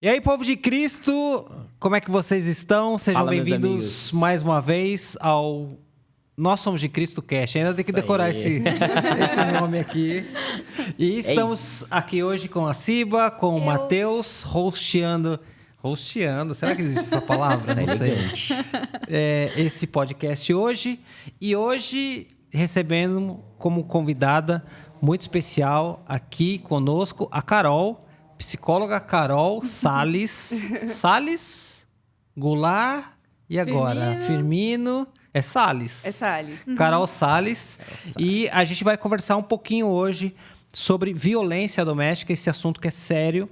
E aí, povo de Cristo, como é que vocês estão? Sejam bem-vindos mais uma vez ao Nós Somos de Cristo Cast. Ainda tem que decorar esse nome aqui. E estamos aqui hoje com a Ciba, com o Matheus, hosteando. Será que existe essa palavra? Não sei. Esse podcast hoje. E hoje recebendo como convidada muito especial aqui conosco a Carol. Psicóloga Carol Salles Goulart e agora Firmino. É Salles. É Salles. Carol Salles. E a gente vai conversar um pouquinho hoje sobre violência doméstica, esse assunto que é sério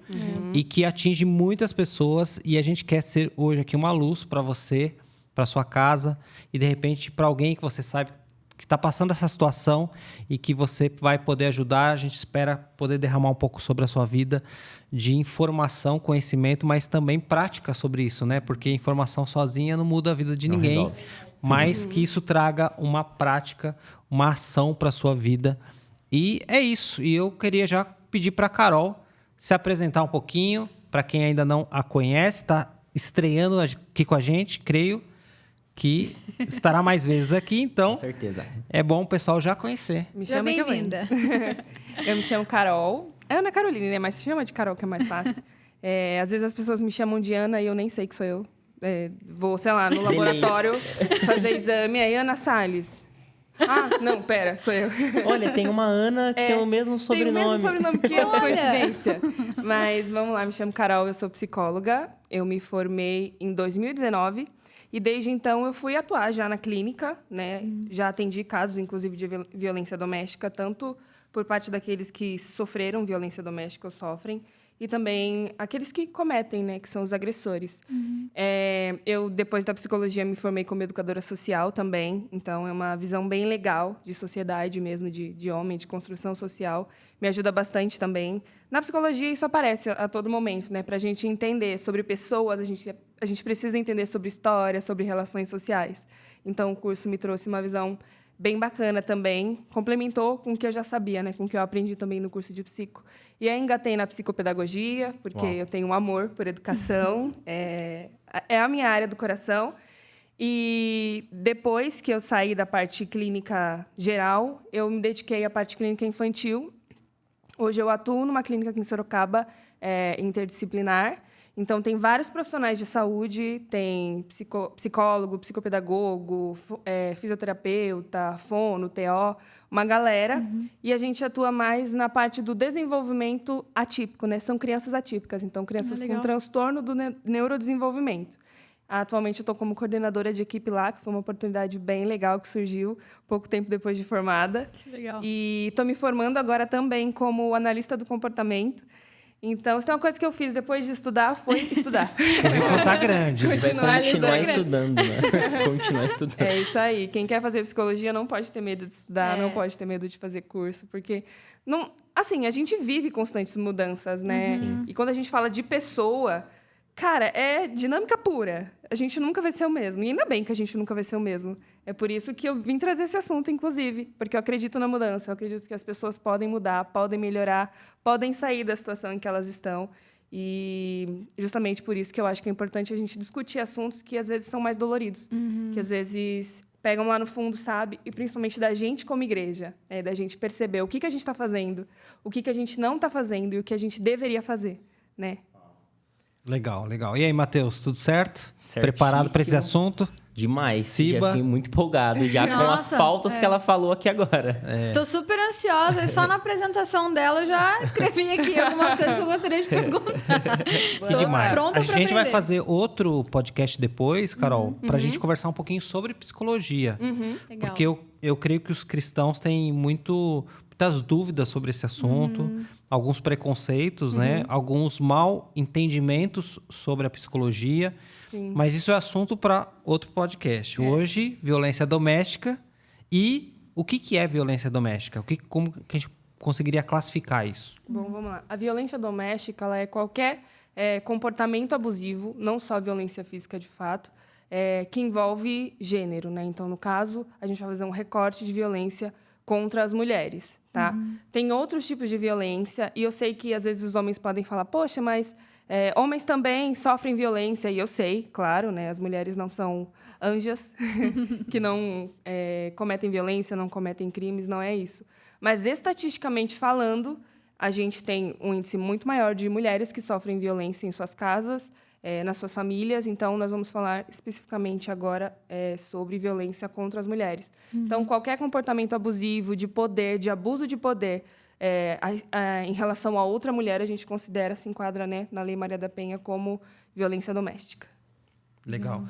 e que atinge muitas pessoas. E a gente quer ser hoje aqui uma luz para você, para sua casa e de repente para alguém que você sabe que está passando essa situação e que você vai poder ajudar. A gente espera poder derramar um pouco sobre a sua vida de informação, conhecimento, mas também prática sobre isso, né? Porque informação sozinha não muda a vida de ninguém, mas que isso traga uma prática, uma ação para a sua vida. E é isso. E eu queria já pedir para a Carol se apresentar um pouquinho, para quem ainda não a conhece, está estreando aqui com a gente, creio que estará mais vezes aqui, então... Com certeza. É bom o pessoal já conhecer. Me chama bem-vinda. Eu me chamo Carol. É Ana Caroline, né? Mas se chama de Carol, que é mais fácil. Às vezes as pessoas me chamam de Ana e eu nem sei que sou eu. Vou, sei lá, no laboratório fazer exame. Aí, Ana Salles. Ah, não, pera, sou eu. Olha, tem uma Ana que tem o mesmo sobrenome. Tem o mesmo sobrenome que eu, coincidência. Mas vamos lá, me chamo Carol, eu sou psicóloga. Eu me formei em 2019. E desde então eu fui atuar já na clínica, né? Já atendi casos, inclusive, de violência doméstica, tanto por parte daqueles que sofreram violência doméstica ou sofrem, e também aqueles que cometem, né? Que são os agressores. Eu, depois da psicologia, me formei como educadora social também, então é uma visão bem legal de sociedade mesmo, de homem, de construção social. Me ajuda bastante também. Na psicologia, isso aparece a todo momento, né? Para a gente entender sobre pessoas, a gente precisa entender sobre história, sobre relações sociais. Então, o curso me trouxe uma visão bem bacana também, complementou com o que eu já sabia, né? Com o que eu aprendi também no curso de psico. E aí engatei na psicopedagogia, porque eu tenho um amor por educação, é a minha área do coração. E depois que eu saí da parte clínica geral, eu me dediquei à parte clínica infantil. Hoje eu atuo numa clínica aqui em Sorocaba, interdisciplinar. Então, tem vários profissionais de saúde, tem psicólogo, psicopedagogo, fisioterapeuta, fono, TO, uma galera. E a gente atua mais na parte do desenvolvimento atípico, né? São crianças atípicas, então crianças com transtorno do neurodesenvolvimento. Atualmente, eu estou como coordenadora de equipe lá, que foi uma oportunidade bem legal que surgiu pouco tempo depois de formada. Que legal. E estou me formando agora também como analista do comportamento. Então, se tem uma coisa que eu fiz depois de estudar, foi estudar. Tá grande. Vai continuar estudando, né? Continuar estudando. É isso aí. Quem quer fazer psicologia não pode ter medo de estudar, não pode ter medo de fazer curso, porque não, assim, a gente vive constantes mudanças, né? E quando a gente fala de pessoa, cara, é dinâmica pura. A gente nunca vai ser o mesmo. E ainda bem que a gente nunca vai ser o mesmo. É por isso que eu vim trazer esse assunto, inclusive. Porque eu acredito na mudança. Eu acredito que as pessoas podem mudar, podem melhorar, podem sair da situação em que elas estão. E justamente por isso que eu acho que é importante a gente discutir assuntos que, às vezes, são mais doloridos. Que, às vezes, pegam lá no fundo, sabe? E, principalmente, da gente como igreja. Da gente perceber o que a gente está fazendo, o que a gente não está fazendo e o que a gente deveria fazer, né? Legal. E aí, Matheus, tudo certo? Preparado para esse assunto? Demais. Ciba. Já fiquei muito empolgado já com as pautas que ela falou aqui agora. Tô super ansiosa e só na apresentação dela eu já escrevi aqui algumas coisas que eu gostaria de perguntar. Que demais. Pronta A pra gente vai aprender. fazer outro podcast depois, Carol, para a gente conversar um pouquinho sobre psicologia. Legal. Porque eu creio que os cristãos têm muitas dúvidas sobre esse assunto, alguns preconceitos, né? Alguns mal entendimentos sobre a psicologia. Sim. Mas isso é assunto para outro podcast. Hoje, violência doméstica e o que é violência doméstica? Como que a gente conseguiria classificar isso? Bom, vamos lá. A violência doméstica ela é qualquer comportamento abusivo, não só violência física de fato, que envolve gênero, né? Então, no caso, a gente vai fazer um recorte de violência contra as mulheres, tá? Tem outros tipos de violência, e eu sei que às vezes os homens podem falar, poxa, mas Homens também sofrem violência, e eu sei, claro, né? As mulheres não são anjas, que não cometem violência, não cometem crimes, não é isso. Mas, estatisticamente falando, a gente tem um índice muito maior de mulheres que sofrem violência em suas casas, nas suas famílias. Então, nós vamos falar especificamente agora sobre violência contra as mulheres. Então, qualquer comportamento abusivo, de poder, de abuso de poder, em relação a outra mulher, a gente considera, se enquadra, né, na Lei Maria da Penha como violência doméstica. Legal.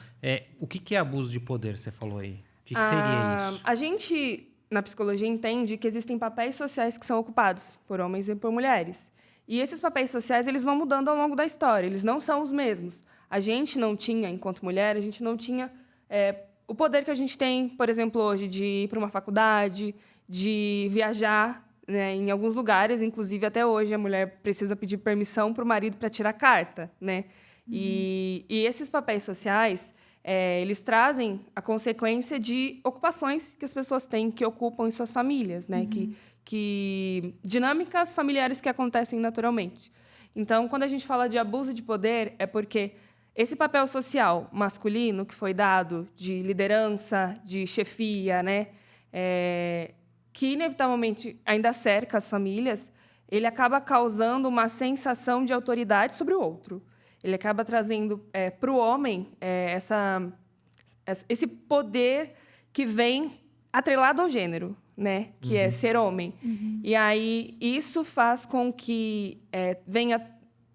O que é abuso de poder, você falou aí? O que seria isso? A gente, na psicologia, entende que existem papéis sociais que são ocupados por homens e por mulheres. E esses papéis sociais, eles vão mudando ao longo da história. Eles não são os mesmos. A gente não tinha, enquanto mulher, a gente não tinha o poder que a gente tem, por exemplo, hoje, de ir para uma faculdade, de viajar, né, em alguns lugares. Inclusive, até hoje, a mulher precisa pedir permissão para o marido para tirar carta, né? E esses papéis sociais, eles trazem a consequência de ocupações que as pessoas têm, que ocupam em suas famílias, né? Que dinâmicas familiares que acontecem naturalmente. Então, quando a gente fala de abuso de poder, é porque esse papel social masculino que foi dado de liderança, de chefia, né? Que inevitavelmente ainda cerca as famílias, ele acaba causando uma sensação de autoridade sobre o outro. Ele acaba trazendo para o homem esse poder que vem atrelado ao gênero, né? Que é ser homem. E aí isso faz com que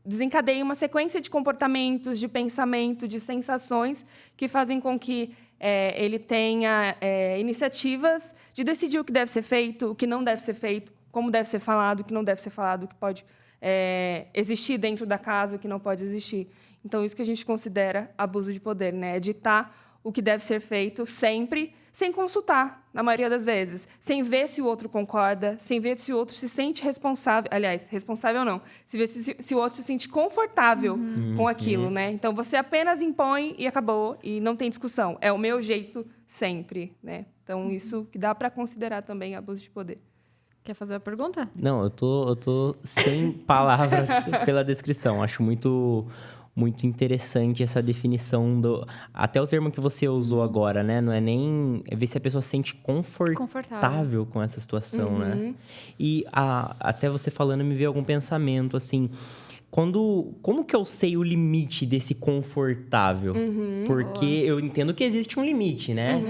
desencadeie uma sequência de comportamentos, de pensamento, de sensações que fazem com que ele tenha iniciativas de decidir o que deve ser feito, o que não deve ser feito, como deve ser falado, o que não deve ser falado, o que pode existir dentro da casa, o que não pode existir. Então, isso que a gente considera abuso de poder, né? É ditar o que deve ser feito sempre, sem consultar, na maioria das vezes. Sem ver se o outro concorda, sem ver se o outro se sente responsável. Aliás, responsável não. Se ver se o outro se sente confortável com aquilo, né? Então, você apenas impõe e acabou, e não tem discussão. É o meu jeito sempre, né? Então, isso que dá para considerar também abuso de poder. Quer fazer a pergunta? Não, eu tô sem palavras pela descrição. Acho muito interessante essa definição até o termo que você usou agora, né? Não é nem ver se a pessoa se sente confortável com essa situação, né? E até você falando, me veio algum pensamento, assim... Como que eu sei o limite desse confortável? Porque eu entendo que existe um limite, né?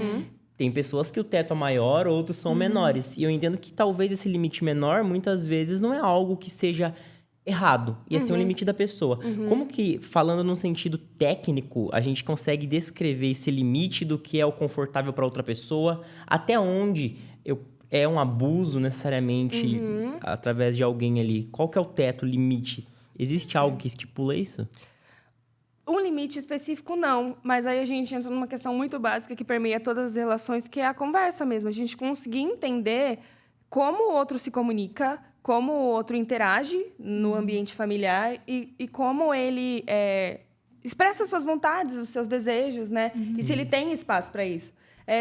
Tem pessoas que o teto é maior, outros são menores. E eu entendo que talvez esse limite menor, muitas vezes, não é algo que seja errado. Ia ser um limite da pessoa. Como que, falando num sentido técnico, a gente consegue descrever esse limite do que é o confortável para outra pessoa? Até onde é um abuso, necessariamente, através de alguém ali? Qual que é o teto, o limite? Existe algo que estipula isso? Um limite específico, não. Mas aí a gente entra numa questão muito básica que permeia todas as relações, que é a conversa mesmo. A gente conseguir entender como o outro se comunica, como o outro interage no ambiente familiar e como ele expressa suas vontades, os seus desejos, né? E se ele tem espaço para isso.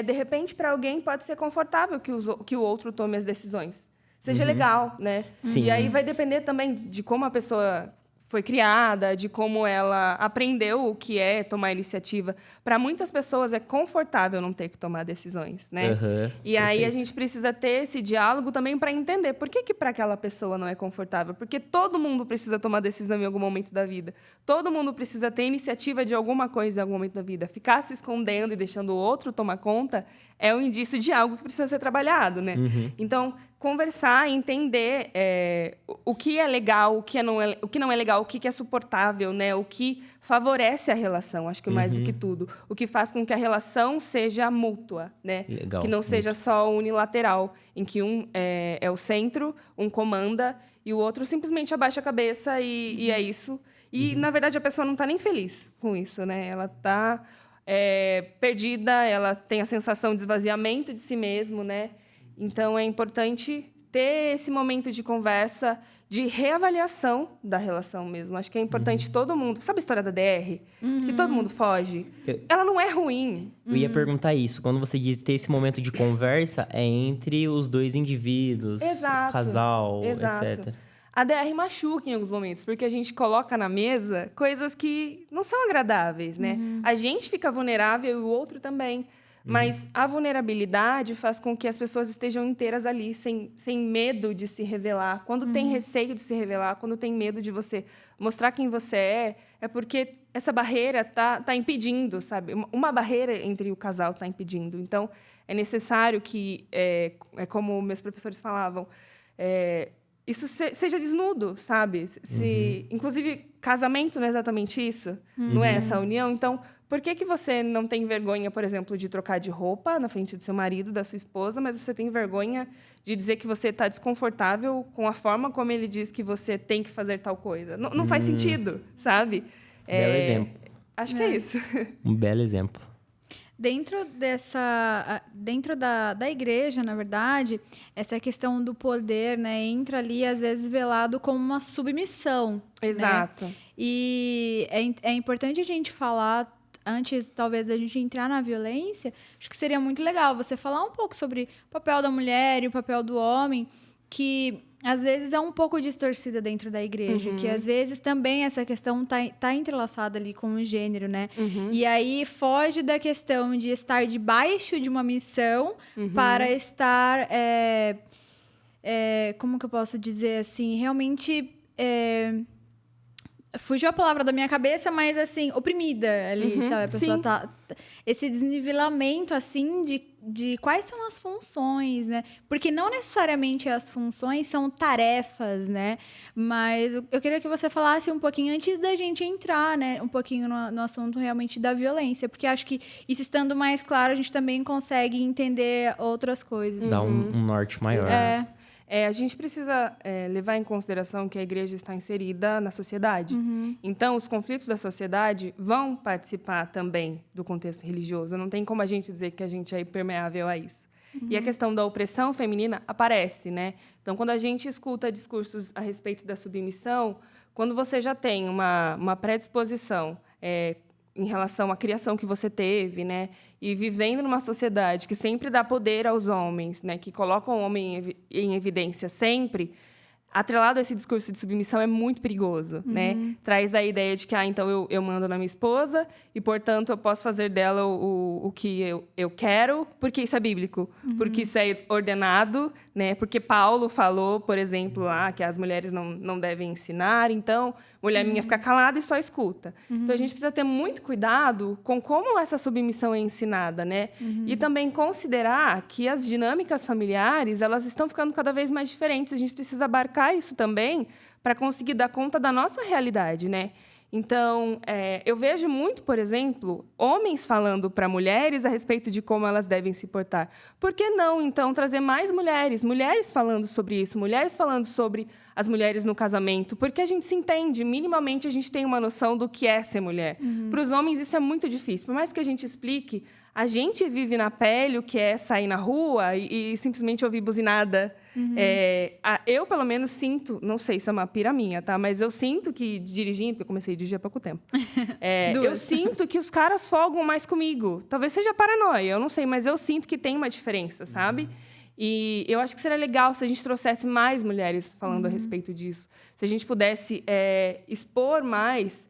De repente, para alguém, pode ser confortável que o outro tome as decisões. Seja legal, né? Sim. E aí vai depender também de como a pessoa foi criada, de como ela aprendeu o que é tomar iniciativa. Para muitas pessoas é confortável não ter que tomar decisões, né? E aí a gente precisa ter esse diálogo também para entender por que para aquela pessoa não é confortável. Porque todo mundo precisa tomar decisão em algum momento da vida. Todo mundo precisa ter iniciativa de alguma coisa em algum momento da vida. Ficar se escondendo e deixando o outro tomar conta é um indício de algo que precisa ser trabalhado, né? Então, conversar e entender o que é legal, o que não é legal, o que é suportável, né? O que favorece a relação, acho que mais do que tudo. O que faz com que a relação seja mútua, né? Legal, que não seja só unilateral, em que um é o centro, um comanda, e o outro simplesmente abaixa a cabeça e é isso. E, na verdade, a pessoa não está nem feliz com isso, né? Ela está perdida, ela tem a sensação de esvaziamento de si mesmo, né? Então, é importante ter esse momento de conversa, de reavaliação da relação mesmo. Acho que é importante todo mundo... Sabe a história da DR? Que todo mundo foge? Ela não é ruim. Eu ia perguntar isso. Quando você diz ter esse momento de conversa, é entre os dois indivíduos, Exato. o casal, Exato. etc. a DR machuca em alguns momentos, porque a gente coloca na mesa coisas que não são agradáveis, né? A gente fica vulnerável e o outro também. Mas a vulnerabilidade faz com que as pessoas estejam inteiras ali, sem medo de se revelar. Quando tem receio de se revelar, quando tem medo de você mostrar quem você é porque essa barreira tá impedindo, sabe? Uma barreira entre o casal está impedindo. Então, é necessário que, como meus professores falavam, isso seja desnudo, sabe? Inclusive, casamento não é exatamente isso. Não é essa união. Então, por que você não tem vergonha, por exemplo, de trocar de roupa na frente do seu marido, da sua esposa, mas você tem vergonha de dizer que você está desconfortável com a forma como ele diz que você tem que fazer tal coisa? Não faz sentido, sabe? Belo exemplo. Acho que é isso. Um belo exemplo. Dentro da igreja, na verdade, essa questão do poder, né, entra ali, às vezes, velado como uma submissão. Exato. Né? E é importante a gente falar, antes, talvez, da gente entrar na violência, acho que seria muito legal você falar um pouco sobre o papel da mulher e o papel do homem, que às vezes é um pouco distorcida dentro da igreja, que às vezes também essa questão tá entrelaçada ali com o gênero, né? E aí foge da questão de estar debaixo de uma missão para estar, como que eu posso dizer assim, realmente... Fugiu a palavra da minha cabeça, mas, assim, oprimida ali, sabe? A pessoa tá... Esse desnivelamento, assim, de quais são as funções, né? Porque não necessariamente as funções são tarefas, né? Mas eu queria que você falasse um pouquinho, antes da gente entrar, né? Um pouquinho no assunto realmente da violência. Porque acho que isso estando mais claro, a gente também consegue entender outras coisas. Dá um norte maior. A gente precisa levar em consideração que a igreja está inserida na sociedade. Então, os conflitos da sociedade vão participar também do contexto religioso. Não tem como a gente dizer que a gente é impermeável a isso. E a questão da opressão feminina aparece, né? Então, quando a gente escuta discursos a respeito da submissão, quando você já tem uma predisposição em relação à criação que você teve, né? E vivendo numa sociedade que sempre dá poder aos homens, né? Que colocam o homem em evidência sempre, atrelado a esse discurso de submissão é muito perigoso, né? Traz a ideia de que, então eu mando na minha esposa e, portanto, eu posso fazer dela o que eu quero, porque isso é bíblico, porque isso é ordenado, né? Porque Paulo falou, por exemplo, lá que as mulheres não devem ensinar, então, mulher minha fica calada e só escuta. Então, a gente precisa ter muito cuidado com como essa submissão é ensinada, né? E também considerar que as dinâmicas familiares, elas estão ficando cada vez mais diferentes. A gente precisa abarcar isso também para conseguir dar conta da nossa realidade, né? Então, eu vejo muito, por exemplo, homens falando para mulheres a respeito de como elas devem se portar. Por que não, então, trazer mais mulheres falando sobre isso, mulheres falando sobre as mulheres no casamento? Porque a gente se entende, minimamente a gente tem uma noção do que é ser mulher. Para os homens, isso é muito difícil. Por mais que a gente explique, a gente vive na pele o que é sair na rua e simplesmente ouvir buzinada. Eu, pelo menos, sinto... Não sei se é uma pira minha, tá? Mas eu sinto que, dirigindo... Porque eu comecei a dirigir há pouco tempo. Eu sinto que os caras folgam mais comigo. Talvez seja paranoia, eu não sei. Mas eu sinto que tem uma diferença, sabe? E eu acho que seria legal se a gente trouxesse mais mulheres falando a respeito disso. Se a gente pudesse expor mais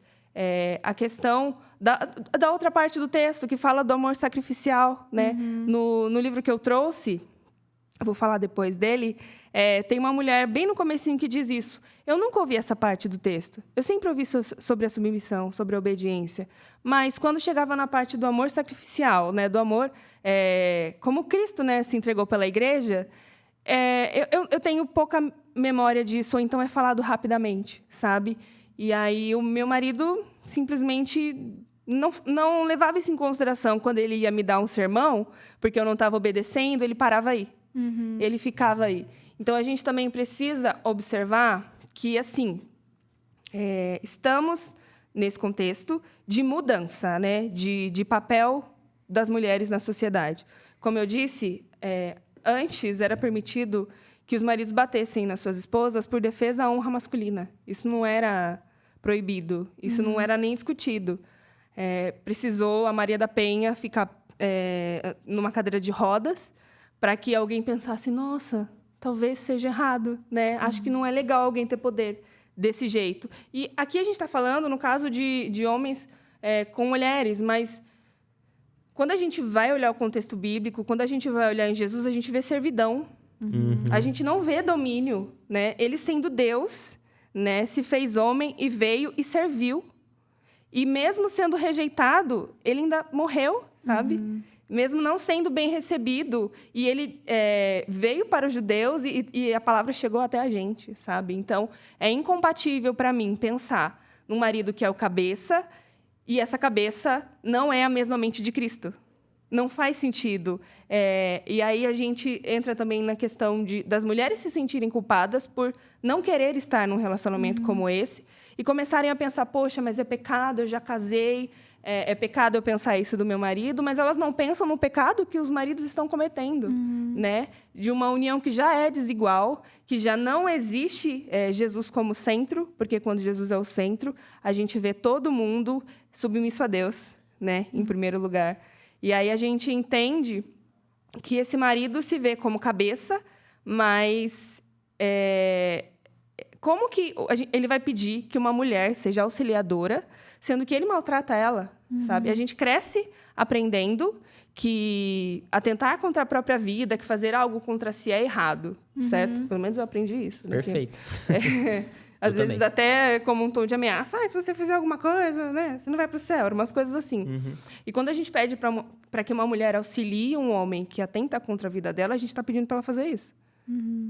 a questão... Da outra parte do texto, que fala do amor sacrificial, né? No livro que eu trouxe, eu vou falar depois dele, tem uma mulher bem no comecinho que diz isso. Eu nunca ouvi essa parte do texto. Eu sempre ouvi sobre a submissão, sobre a obediência. Mas, quando chegava na parte do amor sacrificial, né? Do amor, como Cristo, né, se entregou pela igreja, eu tenho pouca memória disso, ou então é falado rapidamente, sabe? E aí, o meu marido simplesmente... Não levava isso em consideração quando ele ia me dar um sermão, porque eu não estava obedecendo, ele parava aí. Ele ficava aí. Então, a gente também precisa observar que, assim, estamos nesse contexto de mudança, né? De papel das mulheres na sociedade. Como eu disse, antes era permitido que os maridos batessem nas suas esposas por defesa à honra masculina. Isso não era proibido, isso não era nem discutido. Precisou a Maria da Penha ficar numa cadeira de rodas para que alguém pensasse, nossa, talvez seja errado, né? Acho que não é legal alguém ter poder desse jeito. E aqui a gente está falando, no caso de homens com mulheres, mas quando a gente vai olhar o contexto bíblico, quando a gente vai olhar em Jesus, a gente vê servidão. A gente não vê domínio, né? Ele sendo Deus, né, se fez homem e veio e serviu. E mesmo sendo rejeitado, ele ainda morreu, sabe? Mesmo não sendo bem recebido. E ele veio para os judeus e a palavra chegou até a gente, sabe? Então, é incompatível para mim pensar num marido que é o cabeça e essa cabeça não é a mesma mente de Cristo. Não faz sentido. E aí a gente entra também na questão das mulheres se sentirem culpadas por não querer estar num relacionamento como esse e começarem a pensar, poxa, mas é pecado, eu já casei, é pecado eu pensar isso do meu marido, mas elas não pensam no pecado que os maridos estão cometendo, né? De uma união que já é desigual, que já não existe Jesus como centro, porque quando Jesus é o centro, a gente vê todo mundo submisso a Deus, né? Em primeiro lugar. E aí a gente entende que esse marido se vê como cabeça, mas como que ele vai pedir que uma mulher seja auxiliadora, sendo que ele maltrata ela, sabe? A gente cresce aprendendo que atentar contra a própria vida, que fazer algo contra si é errado, certo? Pelo menos eu aprendi isso. Né? Perfeito. Às vezes também. até como um tom de ameaça. Se você fizer alguma coisa, né, você não vai para o céu. Umas coisas assim. E quando a gente pede para que uma mulher auxilie um homem que atenta contra a vida dela, a gente está pedindo para ela fazer isso.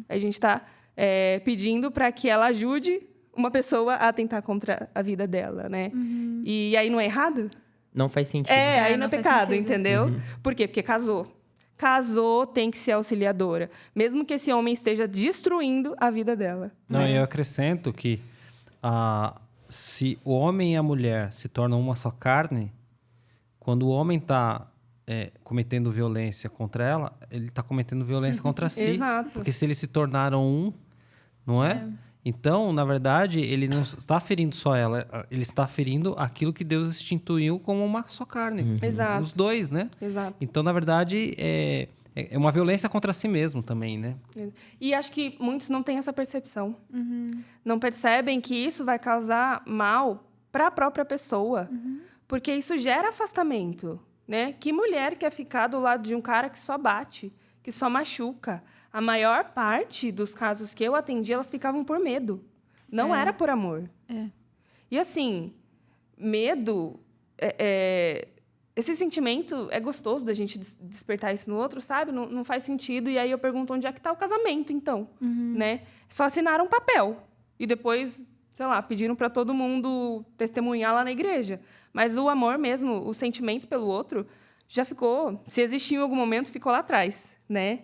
A gente está pedindo para que ela ajude uma pessoa a atentar contra a vida dela, né? E aí não é errado? Não faz sentido. Aí não é não faz pecado, sentido. entendeu? Por quê? Porque casou. Casou, tem que ser auxiliadora. Mesmo que esse homem esteja destruindo a vida dela. Não, eu acrescento que se o homem e a mulher se tornam uma só carne, quando o homem está cometendo violência contra ela, ele está cometendo violência contra si. Exato. Porque se eles se tornaram um, não é? Então, na verdade, ele não está ferindo só ela, ele está ferindo aquilo que Deus instituiu como uma só carne. Exato. Os dois, né? Exato. Então, na verdade, é uma violência contra si mesmo também, né? E acho que muitos não têm essa percepção. Não percebem que isso vai causar mal para a própria pessoa. Porque isso gera afastamento, né? Que mulher quer ficar do lado de um cara que só bate, que só machuca? A maior parte dos casos que eu atendi, elas ficavam por medo. Não era por amor. E assim, medo... esse sentimento é gostoso da gente despertar isso no outro, sabe? Não faz sentido. E aí eu pergunto, onde é que está o casamento, então? Né? Só assinaram um papel. E depois, sei lá, pediram para todo mundo testemunhar lá na igreja. Mas o amor mesmo, o sentimento pelo outro, já ficou... Se existiu em algum momento, ficou lá atrás, né?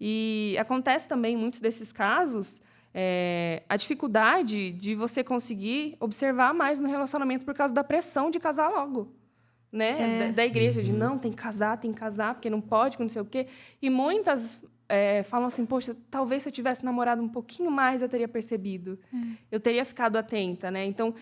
E acontece também, em muitos desses casos, a dificuldade de você conseguir observar mais no relacionamento por causa da pressão de casar logo. Né? Da igreja, de não, tem que casar, porque não pode, que não sei o quê. E muitas falam assim, poxa, talvez se eu tivesse namorado um pouquinho mais, eu teria percebido. Eu teria ficado atenta, né? Então,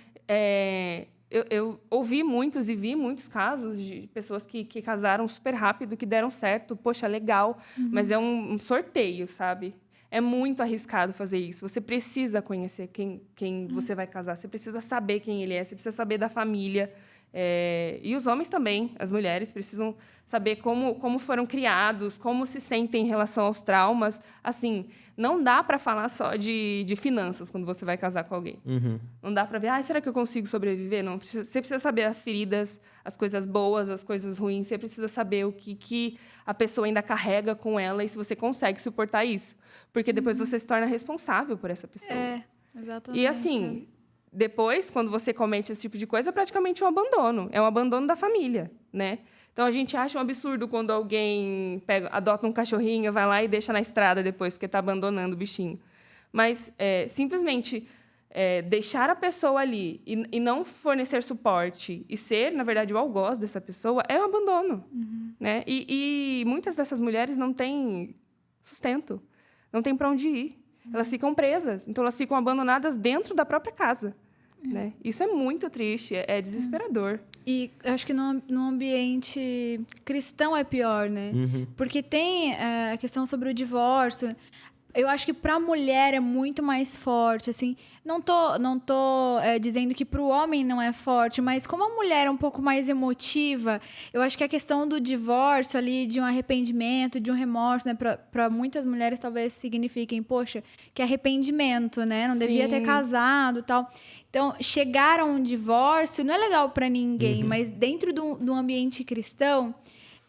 eu ouvi muitos e vi muitos casos de pessoas que casaram super rápido, que deram certo, poxa, legal, mas é um sorteio, sabe? É muito arriscado fazer isso. Você precisa conhecer quem você vai casar, você precisa saber quem ele é, você precisa saber da família. E os homens também, as mulheres, precisam saber como foram criados, como se sentem em relação aos traumas. Assim, não dá para falar só de finanças quando você vai casar com alguém. Não dá para ver, será que eu consigo sobreviver? Não, você precisa saber as feridas, as coisas boas, as coisas ruins. Você precisa saber o que a pessoa ainda carrega com ela e se você consegue suportar isso. Porque depois você se torna responsável por essa pessoa. Exatamente. E assim... Depois, quando você comete esse tipo de coisa, é praticamente um abandono. É um abandono da família, né? Então, a gente acha um absurdo quando alguém adota um cachorrinho, vai lá e deixa na estrada depois, porque está abandonando o bichinho. Mas, simplesmente, deixar a pessoa ali e não fornecer suporte e ser, na verdade, o algoz dessa pessoa é um abandono. Né? E muitas dessas mulheres não têm sustento, não têm para onde ir. Elas ficam presas, então elas ficam abandonadas dentro da própria casa. Né? Isso é muito triste, é desesperador. E eu acho que no ambiente cristão é pior, né? Porque tem a questão sobre o divórcio. Eu acho que para a mulher é muito mais forte, assim. Não tô dizendo que para o homem não é forte, mas como a mulher é um pouco mais emotiva, eu acho que a questão do divórcio ali, de um arrependimento, de um remorso, né? Para muitas mulheres talvez signifiquem, poxa, que arrependimento, né? Não devia ter casado, tal. Então, chegar a um divórcio não é legal para ninguém, mas dentro de um ambiente cristão,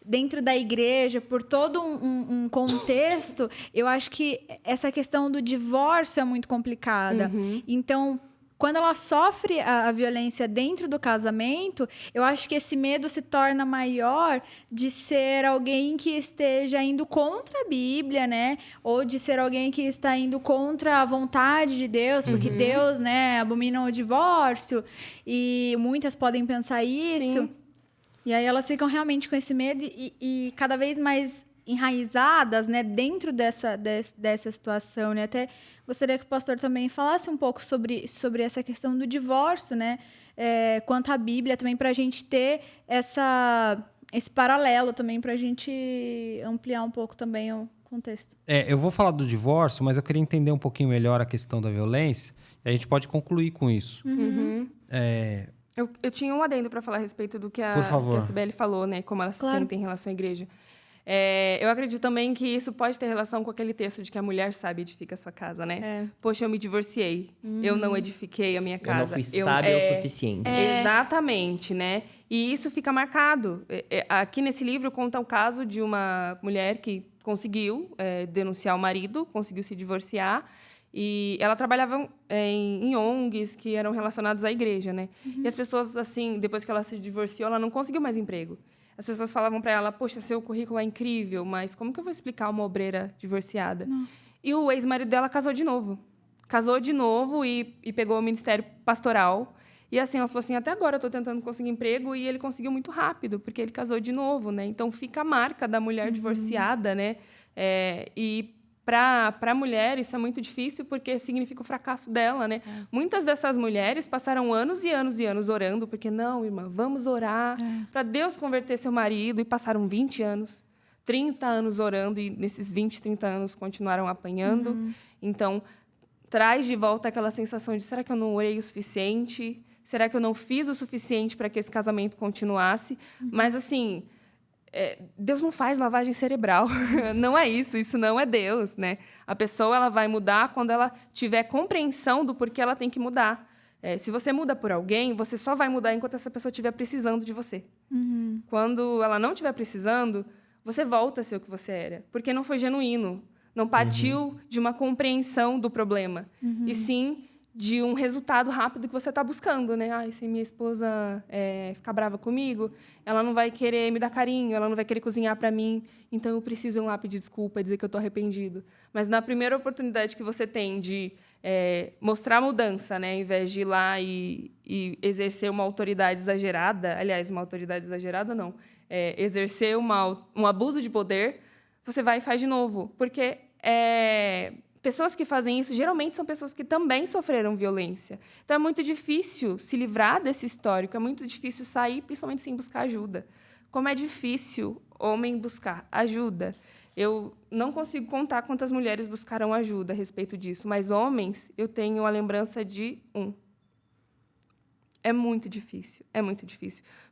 dentro da igreja, por todo um contexto, eu acho que essa questão do divórcio é muito complicada. Então, quando ela sofre a violência dentro do casamento, eu acho que esse medo se torna maior de ser alguém que esteja indo contra a Bíblia, né? Ou de ser alguém que está indo contra a vontade de Deus, porque Deus, né, abomina o divórcio, e muitas podem pensar isso. Sim. E aí elas ficam realmente com esse medo e cada vez mais enraizadas, né, dentro dessa situação, né? Até gostaria que o pastor também falasse um pouco sobre essa questão do divórcio, né? Quanto à Bíblia, também para a gente ter esse paralelo também, para a gente ampliar um pouco também o contexto. Eu vou falar do divórcio, mas eu queria entender um pouquinho melhor a questão da violência, e a gente pode concluir com isso. Eu tinha um adendo para falar a respeito do que Por favor. que a Cibele falou, né? Como ela se Claro. sente em relação à igreja. Eu acredito também que isso pode ter relação com aquele texto de que a mulher sabe edifica a sua casa, né? Poxa, eu me divorciei. Eu não edifiquei a minha casa. Eu não fui sábia o suficiente. Exatamente, né? E isso fica marcado. Aqui nesse livro conta o caso de uma mulher que conseguiu denunciar o marido, conseguiu se divorciar. E ela trabalhava em ONGs que eram relacionados à igreja, né? E as pessoas, assim, depois que ela se divorciou, ela não conseguiu mais emprego. As pessoas falavam para ela, poxa, seu currículo é incrível, mas como que eu vou explicar uma obreira divorciada? E o ex-marido dela casou de novo. Casou de novo e pegou o ministério pastoral. E assim, ela falou assim, até agora eu estou tentando conseguir emprego, e ele conseguiu muito rápido, porque ele casou de novo, né? Então, fica a marca da mulher divorciada, né? E para a mulher, isso é muito difícil, porque significa o fracasso dela, né? Muitas dessas mulheres passaram anos e anos e anos orando, porque, não, irmã, vamos orar para Deus converter seu marido, e passaram 20 anos, 30 anos orando, e nesses 20, 30 anos continuaram apanhando. Então, traz de volta aquela sensação de, será que eu não orei o suficiente? Será que eu não fiz o suficiente para que esse casamento continuasse? Mas, assim, Deus não faz lavagem cerebral. Não é isso não é Deus, né? A pessoa ela vai mudar quando ela tiver compreensão do porquê ela tem que mudar. Se você muda por alguém, você só vai mudar enquanto essa pessoa estiver precisando de você. Quando ela não estiver precisando, você volta a ser o que você era. Porque não foi genuíno. Não partiu de uma compreensão do problema. E sim de um resultado rápido que você está buscando, né? Se minha esposa ficar brava comigo, ela não vai querer me dar carinho, ela não vai querer cozinhar para mim, então eu preciso ir lá pedir desculpa e dizer que eu estou arrependido. Mas na primeira oportunidade que você tem de mostrar mudança, né? Ao invés de ir lá e exercer uma autoridade exagerada, aliás, uma autoridade exagerada não, exercer um abuso de poder, você vai e faz de novo. Porque pessoas que fazem isso, geralmente, são pessoas que também sofreram violência. Então, é muito difícil se livrar desse histórico, é muito difícil sair, principalmente sem buscar ajuda. Como é difícil homem buscar ajuda. Eu não consigo contar quantas mulheres buscaram ajuda a respeito disso, mas homens, eu tenho a lembrança de um. É muito difícil,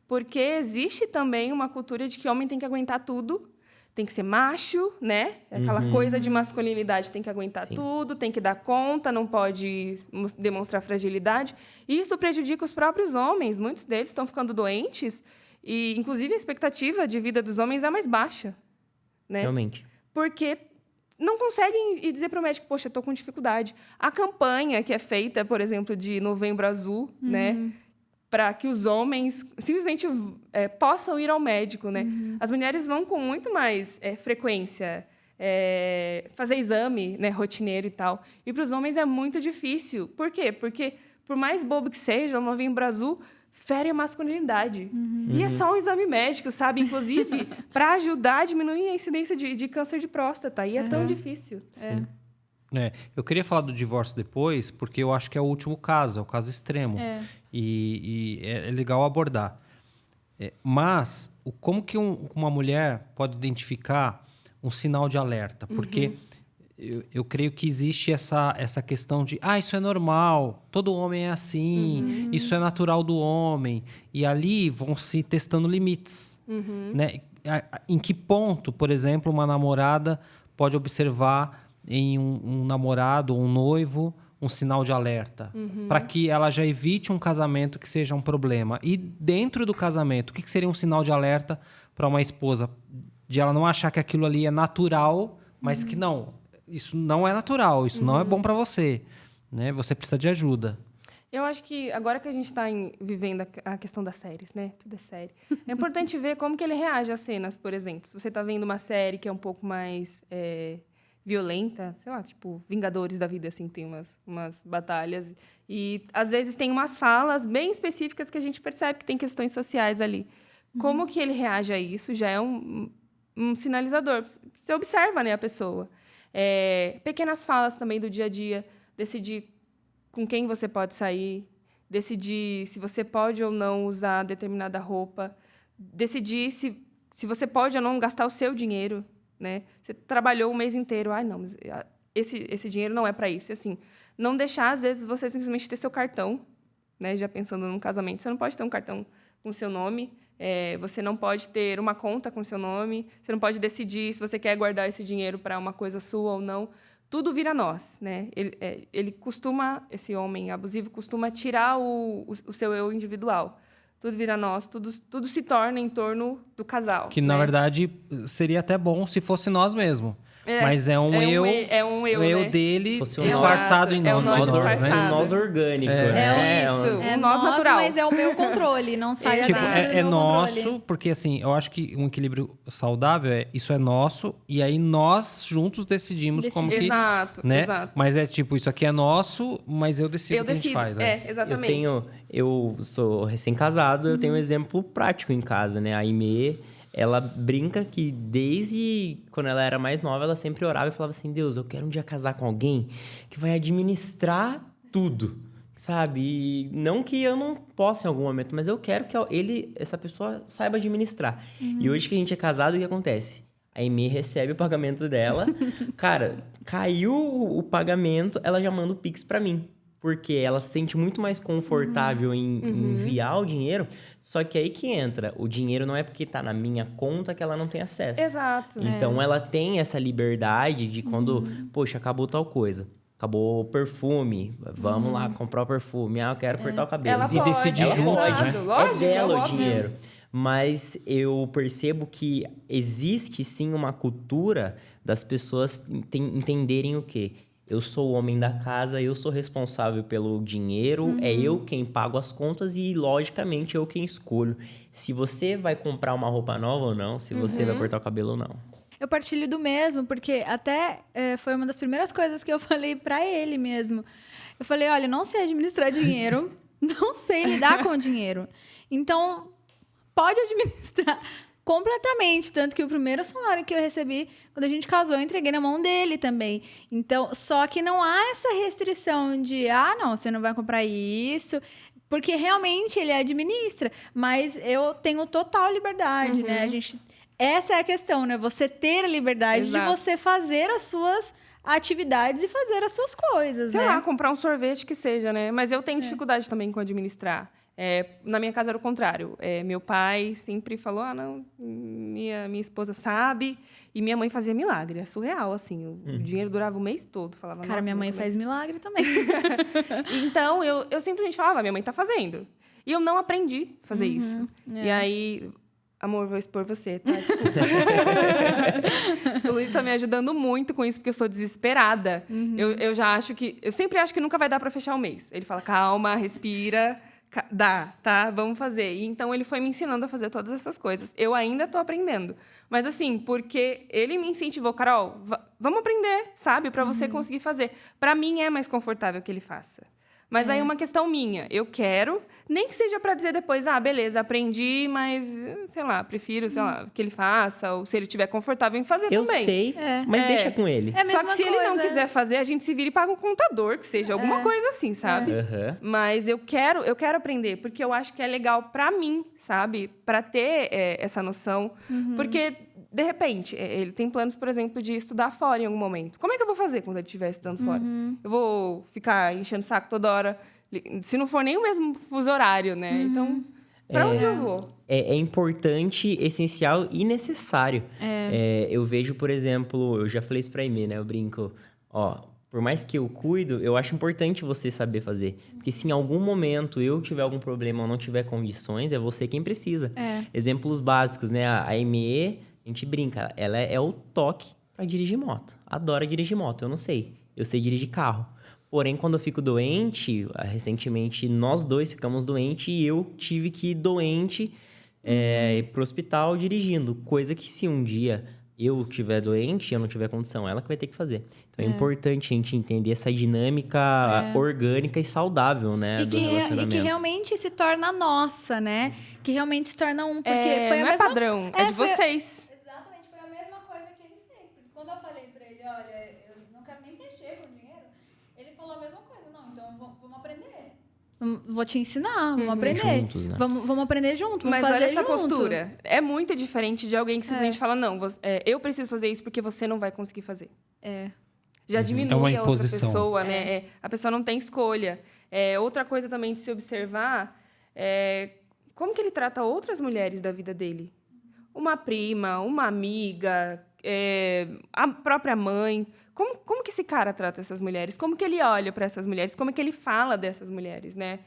Porque existe também uma cultura de que homem tem que aguentar tudo, tem que ser macho, né? Aquela coisa de masculinidade, tem que aguentar tudo, tem que dar conta, não pode demonstrar fragilidade. E isso prejudica os próprios homens. Muitos deles estão ficando doentes e, inclusive, a expectativa de vida dos homens é mais baixa, né? Realmente. Porque não conseguem ir dizer para o médico, poxa, estou com dificuldade. A campanha que é feita, por exemplo, de Novembro Azul, né? Para que os homens simplesmente possam ir ao médico, né? As mulheres vão com muito mais frequência fazer exame, né, rotineiro e tal. E para os homens é muito difícil. Por quê? Porque, por mais bobo que seja, o Novembro Azul fere a masculinidade. E é só um exame médico, sabe? Inclusive, para ajudar a diminuir a incidência de câncer de próstata. E é tão difícil. Eu queria falar do divórcio depois, porque eu acho que é o último caso, é o caso extremo. E é legal abordar. Mas, como que uma mulher pode identificar um sinal de alerta? Porque eu creio que existe essa questão de isso é normal, todo homem é assim, isso é natural do homem. E ali vão se testando limites. Né? Em que ponto, por exemplo, uma namorada pode observar em um namorado, um noivo, um sinal de alerta, para que ela já evite um casamento que seja um problema. E dentro do casamento, o que seria um sinal de alerta para uma esposa? De ela não achar que aquilo ali é natural, mas que não, isso não é natural, isso não é bom para você, né? Você precisa de ajuda. Eu acho que agora que a gente está vivendo a questão das séries, né? Tudo é série. É importante ver como que ele reage às cenas, por exemplo. Se você está vendo uma série que é um pouco mais violenta, sei lá, tipo Vingadores da vida, assim, tem umas batalhas. E, às vezes, tem umas falas bem específicas que a gente percebe que tem questões sociais ali. Como que ele reage a isso já é um sinalizador. Você observa, né, a pessoa. Pequenas falas também do dia a dia. Decidir com quem você pode sair. Decidir se você pode ou não usar determinada roupa. Decidir se você pode ou não gastar o seu dinheiro. Né? Você trabalhou o mês inteiro. Não, mas esse dinheiro não é para isso. E, assim, não deixar, às vezes, você simplesmente ter seu cartão. Né? Já pensando num casamento. Você não pode ter um cartão com seu nome. Você não pode ter uma conta com seu nome. Você não pode decidir se você quer guardar esse dinheiro para uma coisa sua ou não. Tudo vira nós, né? Ele costuma, esse homem abusivo, costuma tirar o seu eu individual. Tudo vira nós, tudo se torna em torno do casal. Que, né? na verdade, seria até bom se fosse nós mesmos. Mas é um eu né? dele Fosse disfarçado em o nós. nós disfarçado. Um nós orgânico. É um nós natural. Mas é o meu controle, não sai Tipo, dentro do é meu nosso, controle. porque assim, eu acho que um equilíbrio saudável isso é nosso, e aí nós juntos decidimos como que... Exato, né? exato. Mas é tipo, isso aqui é nosso, mas eu decido o que a gente faz. Exatamente. Eu sou recém-casado, eu tenho um exemplo prático em casa, né? A Aimee, ela brinca que desde quando ela era mais nova, ela sempre orava e falava assim, Deus, eu quero um dia casar com alguém que vai administrar tudo, sabe? E não que eu não possa em algum momento, mas eu quero que essa pessoa saiba administrar. E hoje que a gente é casado, o que acontece? A Aimee recebe o pagamento dela, cara, caiu o pagamento, ela já manda o Pix pra mim. Porque ela se sente muito mais confortável em enviar o dinheiro. Só que aí que entra. O dinheiro não é porque tá na minha conta que ela não tem acesso. Exato. Então, ela tem essa liberdade de quando... Poxa, acabou tal coisa. Acabou o perfume. Vamos lá comprar o perfume. Eu quero cortar o cabelo. Ela pode, decidir ela juntos, pode, né? Lógico, é dela o óbvio. dinheiro. Mas eu percebo que existe, sim, uma cultura das pessoas entenderem o quê? Eu sou o homem da casa, eu sou responsável pelo dinheiro, é eu quem pago as contas e, logicamente, eu quem escolho se você vai comprar uma roupa nova ou não, se você vai cortar o cabelo ou não. Eu partilho do mesmo, porque até foi uma das primeiras coisas que eu falei pra ele mesmo. Eu falei, olha, eu não sei administrar dinheiro, não sei lidar com o dinheiro. Então, pode administrar completamente. Tanto que o primeiro salário que eu recebi, quando a gente casou, eu entreguei na mão dele também. Então, só que não há essa restrição de, não, você não vai comprar isso... Porque realmente ele administra, mas eu tenho total liberdade, né? Essa é a questão, né? Você ter a liberdade Exato. de você fazer as suas atividades e fazer as suas coisas, Sei né? lá, comprar um sorvete que seja, né? Mas eu tenho dificuldade também com administrar. Na minha casa era o contrário. Meu pai sempre falou, não, minha esposa sabe. E minha mãe fazia milagre. É surreal, assim. O dinheiro durava o mês todo. Falava, Cara, minha mãe faz milagre também. Então, eu simplesmente falava, minha mãe tá fazendo. E eu não aprendi a fazer isso. E aí... Amor, vou expor você, tá? Desculpa. O Luiz tá me ajudando muito com isso, porque eu sou desesperada. Eu já acho que... Eu sempre acho que nunca vai dar pra fechar o mês. Ele fala, calma, respira... Dá, tá? Vamos fazer. E então, ele foi me ensinando a fazer todas essas coisas. Eu ainda tô aprendendo. Mas, assim, porque ele me incentivou, Carol, vamos aprender, sabe? Pra você conseguir fazer. Pra mim, é mais confortável que ele faça. Mas aí é uma questão minha. Eu quero, nem que seja para dizer depois, beleza, aprendi, mas, sei lá, prefiro, sei lá, que ele faça, ou se ele estiver confortável em fazer Eu também. sei, mas deixa com ele. É a Só mesma que se ele não coisa. quiser fazer, a gente se vira e paga um contador, que seja alguma coisa assim, sabe? Mas eu quero aprender, porque eu acho que é legal pra mim, sabe? Pra ter essa noção. Porque de repente, ele tem planos, por exemplo, de estudar fora em algum momento. Como é que eu vou fazer quando ele estiver estudando fora? Eu vou ficar enchendo o saco toda hora, se não for nem o mesmo fuso horário, né? Então, para onde eu vou? É importante, essencial e necessário. Eu vejo, por exemplo, eu já falei isso pra Aimee, né? Eu brinco, por mais que eu cuido, eu acho importante você saber fazer. Porque se em algum momento eu tiver algum problema ou não tiver condições, é você quem precisa. Exemplos básicos, né? A Aimee, a gente brinca, ela é o toque pra dirigir moto. Adora dirigir moto, eu não sei. Eu sei dirigir carro. Porém, quando eu fico doente, recentemente nós dois ficamos doentes e eu tive que ir doente pro hospital dirigindo. Coisa que se um dia eu estiver doente e eu não tiver condição, ela que vai ter que fazer. Então é importante a gente entender essa dinâmica orgânica e saudável, né? E do que relacionamento. realmente se torna nossa, né? Que realmente se torna um. Porque foi a não mesma... é padrão, é de vocês. Exatamente, foi a mesma coisa que ele fez. Porque quando eu falei pra ele, olha, eu não quero nem mexer com dinheiro, ele falou a mesma coisa. Não, então vamos aprender. Vou te ensinar, vamos aprender. Juntos, né? Vamos aprender junto, vamos Mas fazer olha essa junto. postura. É muito diferente de alguém que simplesmente fala, não, eu preciso fazer isso porque você não vai conseguir fazer. Já diminui É uma a outra imposição. pessoa, né? A pessoa não tem escolha. Outra coisa também de se observar é como que ele trata outras mulheres da vida dele. Uma prima, uma amiga, a própria mãe. Como que esse cara trata essas mulheres? Como que ele olha para essas mulheres? Como que ele fala dessas mulheres, né?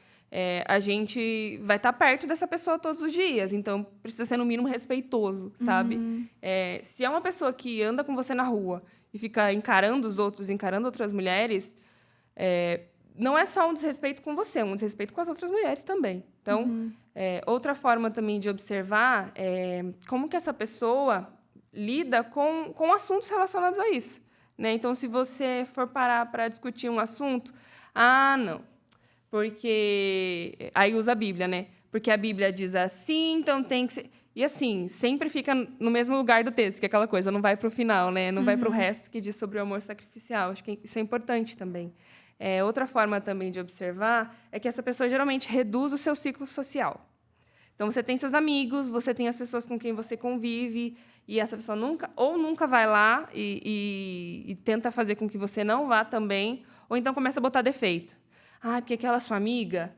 A gente vai estar perto dessa pessoa todos os dias, então precisa ser, no mínimo, respeitoso, sabe? Se é uma pessoa que anda com você na rua e fica encarando os outros, encarando outras mulheres, não é só um desrespeito com você, é um desrespeito com as outras mulheres também. Então, outra forma também de observar é como que essa pessoa lida com assuntos relacionados a isso, né? Então, se você for parar para discutir um assunto, não, porque... Aí usa a Bíblia, né? Porque a Bíblia diz assim, então tem que ser... E assim, sempre fica no mesmo lugar do texto, que é aquela coisa, não vai para o final, né? Não vai para o resto que diz sobre o amor sacrificial. Acho que isso é importante também. Outra forma também de observar é que essa pessoa geralmente reduz o seu ciclo social. Então, você tem seus amigos, você tem as pessoas com quem você convive, e essa pessoa nunca vai lá e tenta fazer com que você não vá também, ou então começa a botar defeito. Porque aquela sua amiga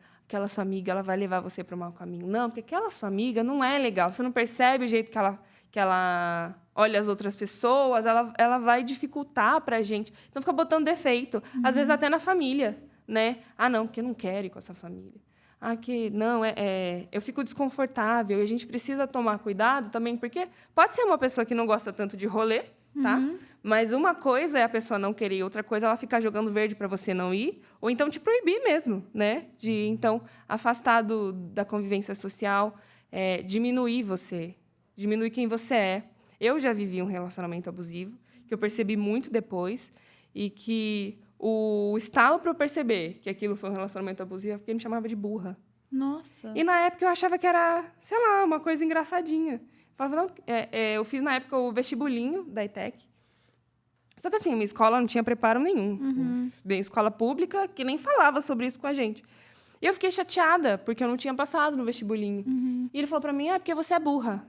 ela vai levar você para o mau caminho. Não, porque aquela sua amiga não é legal. Você não percebe o jeito que ela olha as outras pessoas, ela vai dificultar para a gente. Então, fica botando defeito. Às vezes, até na família, né? Não, porque eu não quero ir com essa família. Que não, eu fico desconfortável. E a gente precisa tomar cuidado também, porque pode ser uma pessoa que não gosta tanto de rolê, tá? Mas uma coisa é a pessoa não querer, outra coisa é ela ficar jogando verde para você não ir, ou então te proibir mesmo, né? De, então, afastar da convivência social, diminuir você, diminuir quem você é. Eu já vivi um relacionamento abusivo, que eu percebi muito depois, e que o estalo para eu perceber que aquilo foi um relacionamento abusivo é porque ele me chamava de burra. Nossa. E na época eu achava que era, sei lá, uma coisa engraçadinha. Falava, não, eu fiz na época o vestibulinho da ETEC. Só que assim, minha escola não tinha preparo nenhum. Dei escola pública que nem falava sobre isso com a gente. E eu fiquei chateada, porque eu não tinha passado no vestibulinho. E ele falou pra mim, porque você é burra.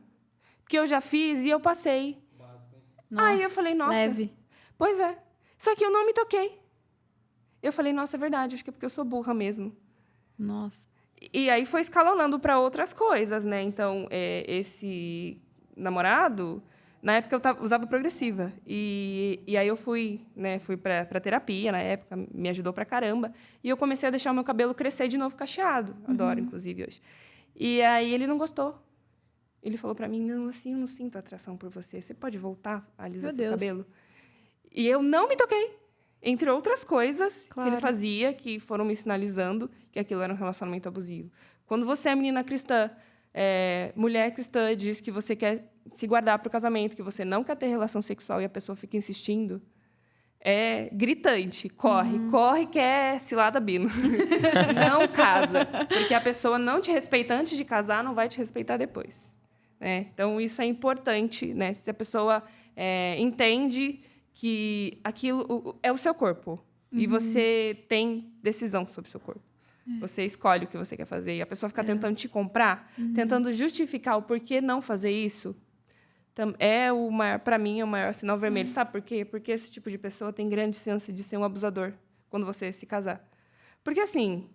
Porque eu já fiz e eu passei. Nossa, Aí eu falei, nossa. leve. Pois é. Só que eu não me toquei. Eu falei, nossa, é verdade, acho que é porque eu sou burra mesmo. Nossa. E aí foi escalonando para outras coisas, né? Então, esse namorado, na época eu usava progressiva. E aí eu fui para terapia na época, me ajudou pra caramba. E eu comecei a deixar o meu cabelo crescer de novo cacheado. Adoro, inclusive, hoje. E aí ele não gostou. Ele falou para mim, não, assim, eu não sinto atração por você. Você pode voltar a alisar seu cabelo? E eu não me toquei. Entre outras coisas que ele fazia, que foram me sinalizando que aquilo era um relacionamento abusivo. Quando você é menina cristã, mulher cristã, diz que você quer se guardar para o casamento, que você não quer ter relação sexual e a pessoa fica insistindo, é gritante. Corre, que é cilada bino. Não casa. Porque a pessoa não te respeita antes de casar, não vai te respeitar depois. Né? Então, isso é importante. Né? Se a pessoa entende que aquilo é o seu corpo. E você tem decisão sobre o seu corpo. Você escolhe o que você quer fazer. E a pessoa fica tentando te comprar, tentando justificar o porquê não fazer isso. é o maior, para mim, é o maior sinal vermelho. Sabe por quê? Porque esse tipo de pessoa tem grande chance de ser um abusador quando você se casar. Porque, assim,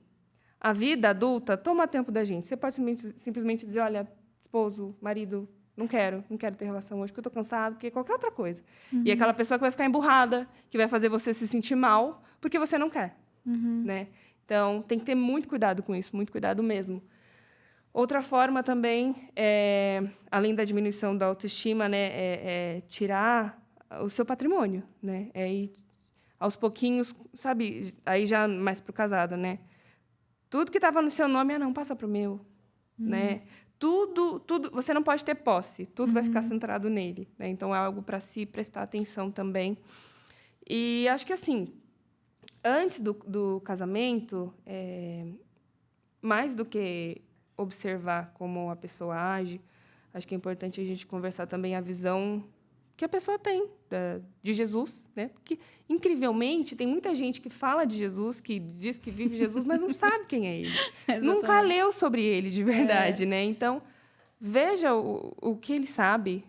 a vida adulta toma tempo da gente. Você pode simplesmente dizer, olha, esposo, marido, não quero ter relação hoje, porque eu estou cansado, porque qualquer outra coisa. E é aquela pessoa que vai ficar emburrada, que vai fazer você se sentir mal, porque você não quer. Né? Então, tem que ter muito cuidado com isso, muito cuidado mesmo. Outra forma também, além da diminuição da autoestima, né, é tirar o seu patrimônio, né? É ir aos pouquinhos, sabe? Aí já mais para o casado, né? Tudo que estava no seu nome, não, passa para o meu, né? Tudo, você não pode ter posse, tudo vai ficar centrado nele, né? Então, é algo para se prestar atenção também. E acho que, assim, antes do casamento, mais do que observar como a pessoa age, acho que é importante a gente conversar também a visão que a pessoa tem de Jesus, né? Porque, incrivelmente, tem muita gente que fala de Jesus, que diz que vive Jesus, mas não sabe quem é ele. Nunca leu sobre ele de verdade, né? Então, veja o que ele sabe,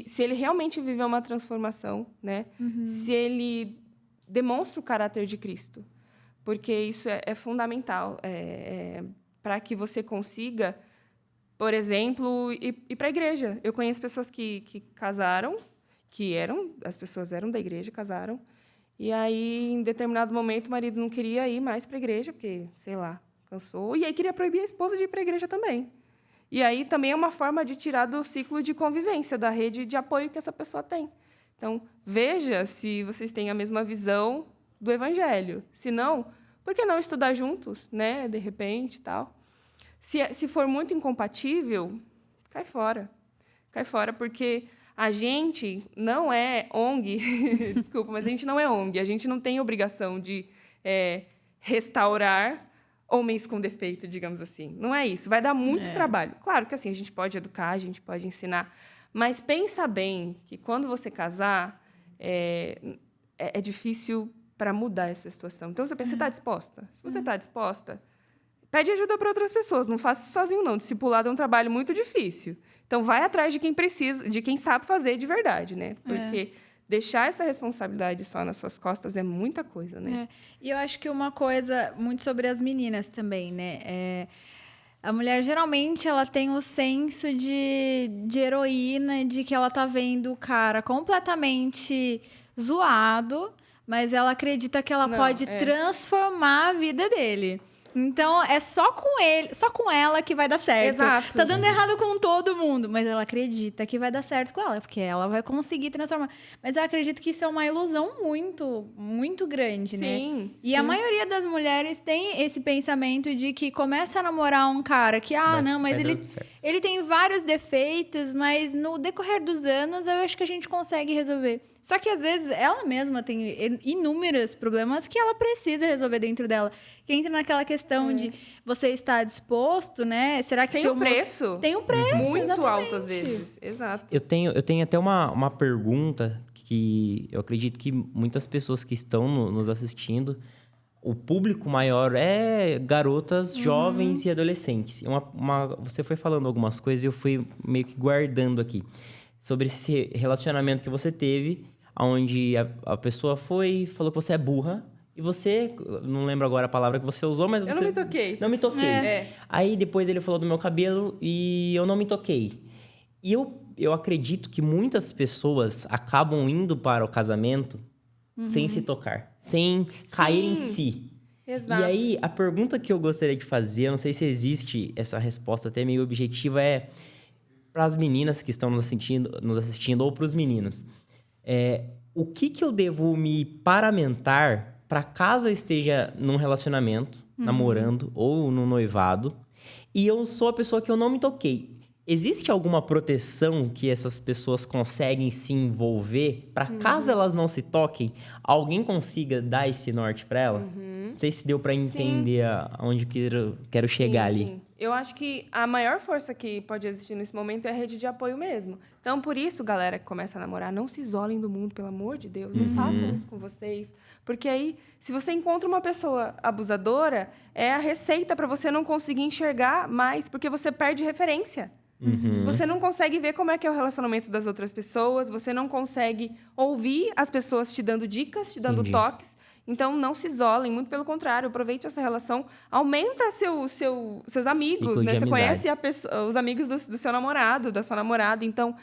se ele realmente viveu uma transformação, né? Se ele demonstra o caráter de Cristo. Porque isso é fundamental. Para que você consiga, por exemplo, ir para a igreja. Eu conheço pessoas que casaram, as pessoas eram da igreja, casaram, e aí, em determinado momento, o marido não queria ir mais para a igreja, porque, sei lá, cansou, e aí queria proibir a esposa de ir para a igreja também. E aí também é uma forma de tirar do ciclo de convivência, da rede de apoio que essa pessoa tem. Então, veja se vocês têm a mesma visão do evangelho. Se não, por que não estudar juntos, né? De repente e tal. Se for muito incompatível, cai fora. Cai fora, porque a gente não é ONG, desculpa, mas a gente não é ONG. A gente não tem obrigação de restaurar homens com defeito, digamos assim. Não é isso. Vai dar muito trabalho. Claro que assim, a gente pode educar, a gente pode ensinar, mas pensa bem que quando você casar, é difícil para mudar essa situação. Então, você pensa, você está disposta? Se você está disposta, pede ajuda para outras pessoas. Não faça isso sozinho, não. Discipulado é um trabalho muito difícil. Então, vai atrás de quem precisa, de quem sabe fazer de verdade, né? Porque deixar essa responsabilidade só nas suas costas é muita coisa, né? E eu acho que uma coisa muito sobre as meninas também, né? A mulher, geralmente, ela tem o senso de heroína, de que ela tá vendo o cara completamente zoado, mas ela acredita que ela pode transformar a vida dele. Então, é só com ele, só com ela que vai dar certo. Exato. Tá dando errado com todo mundo, mas ela acredita que vai dar certo com ela, porque ela vai conseguir transformar. Mas eu acredito que isso é uma ilusão muito, muito grande, né? E a maioria das mulheres tem esse pensamento de que começa a namorar um cara que, não, mas ele tem vários defeitos, mas no decorrer dos anos eu acho que a gente consegue resolver. Só que, às vezes, ela mesma tem inúmeros problemas que ela precisa resolver dentro dela. Que entra naquela questão de você estar disposto, né? Será que tem um preço? Tem um preço, muito exatamente. alto, às vezes. Exato. Eu tenho até uma pergunta que eu acredito que muitas pessoas que estão nos assistindo, o público maior é garotas, jovens e adolescentes. Você foi falando algumas coisas e eu fui meio que guardando aqui. Sobre esse relacionamento que você teve, onde a pessoa falou que você é burra, e você, não lembro agora a palavra que você usou, mas você... Eu não me toquei. Não me toquei. Aí depois ele falou do meu cabelo e eu não me toquei. E eu acredito que muitas pessoas acabam indo para o casamento sem se tocar, sem cair em si. Exato. E aí, a pergunta que eu gostaria de fazer, eu não sei se existe essa resposta até meio objetiva, para as meninas que estão nos assistindo ou para os meninos. O que eu devo me paramentar para caso eu esteja num relacionamento, namorando ou no noivado, e eu sou a pessoa que eu não me toquei? Existe alguma proteção que essas pessoas conseguem se envolver para caso elas não se toquem, alguém consiga dar esse norte para ela? Não sei se deu para entender aonde quero chegar ali. Sim. Eu acho que a maior força que pode existir nesse momento é a rede de apoio mesmo. Então, por isso, galera que começa a namorar, não se isolem do mundo, pelo amor de Deus. Não façam isso com vocês. Porque aí, se você encontra uma pessoa abusadora, é a receita para você não conseguir enxergar mais, porque você perde referência. Você não consegue ver como é que é o relacionamento das outras pessoas, você não consegue ouvir as pessoas te dando dicas, te dando toques. Então, não se isolem, muito pelo contrário, aproveite essa relação, aumenta seus amigos, Ciclo né? de Você conhece amizades. os amigos do seu namorado, da sua namorada. Então,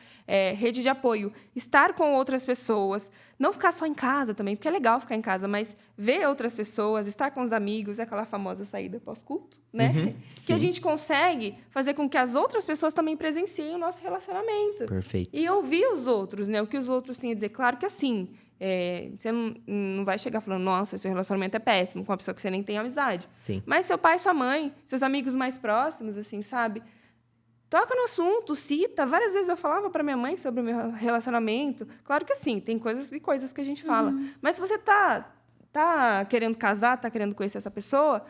rede de apoio. Estar com outras pessoas. Não ficar só em casa também, porque é legal ficar em casa, mas ver outras pessoas, estar com os amigos, é aquela famosa saída pós-culto, né? Que a gente consegue fazer com que as outras pessoas também presenciem o nosso relacionamento. Perfeito. E ouvir os outros, né? O que os outros têm a dizer. Claro que assim, você não vai chegar falando, nossa, seu relacionamento é péssimo com uma pessoa que você nem tem amizade. Sim. Mas seu pai, sua mãe, seus amigos mais próximos, assim, sabe? Toca no assunto, cita. Várias vezes eu falava para minha mãe sobre o meu relacionamento. Claro que assim, tem coisas e coisas que a gente fala. Mas se você tá querendo casar, tá querendo conhecer essa pessoa,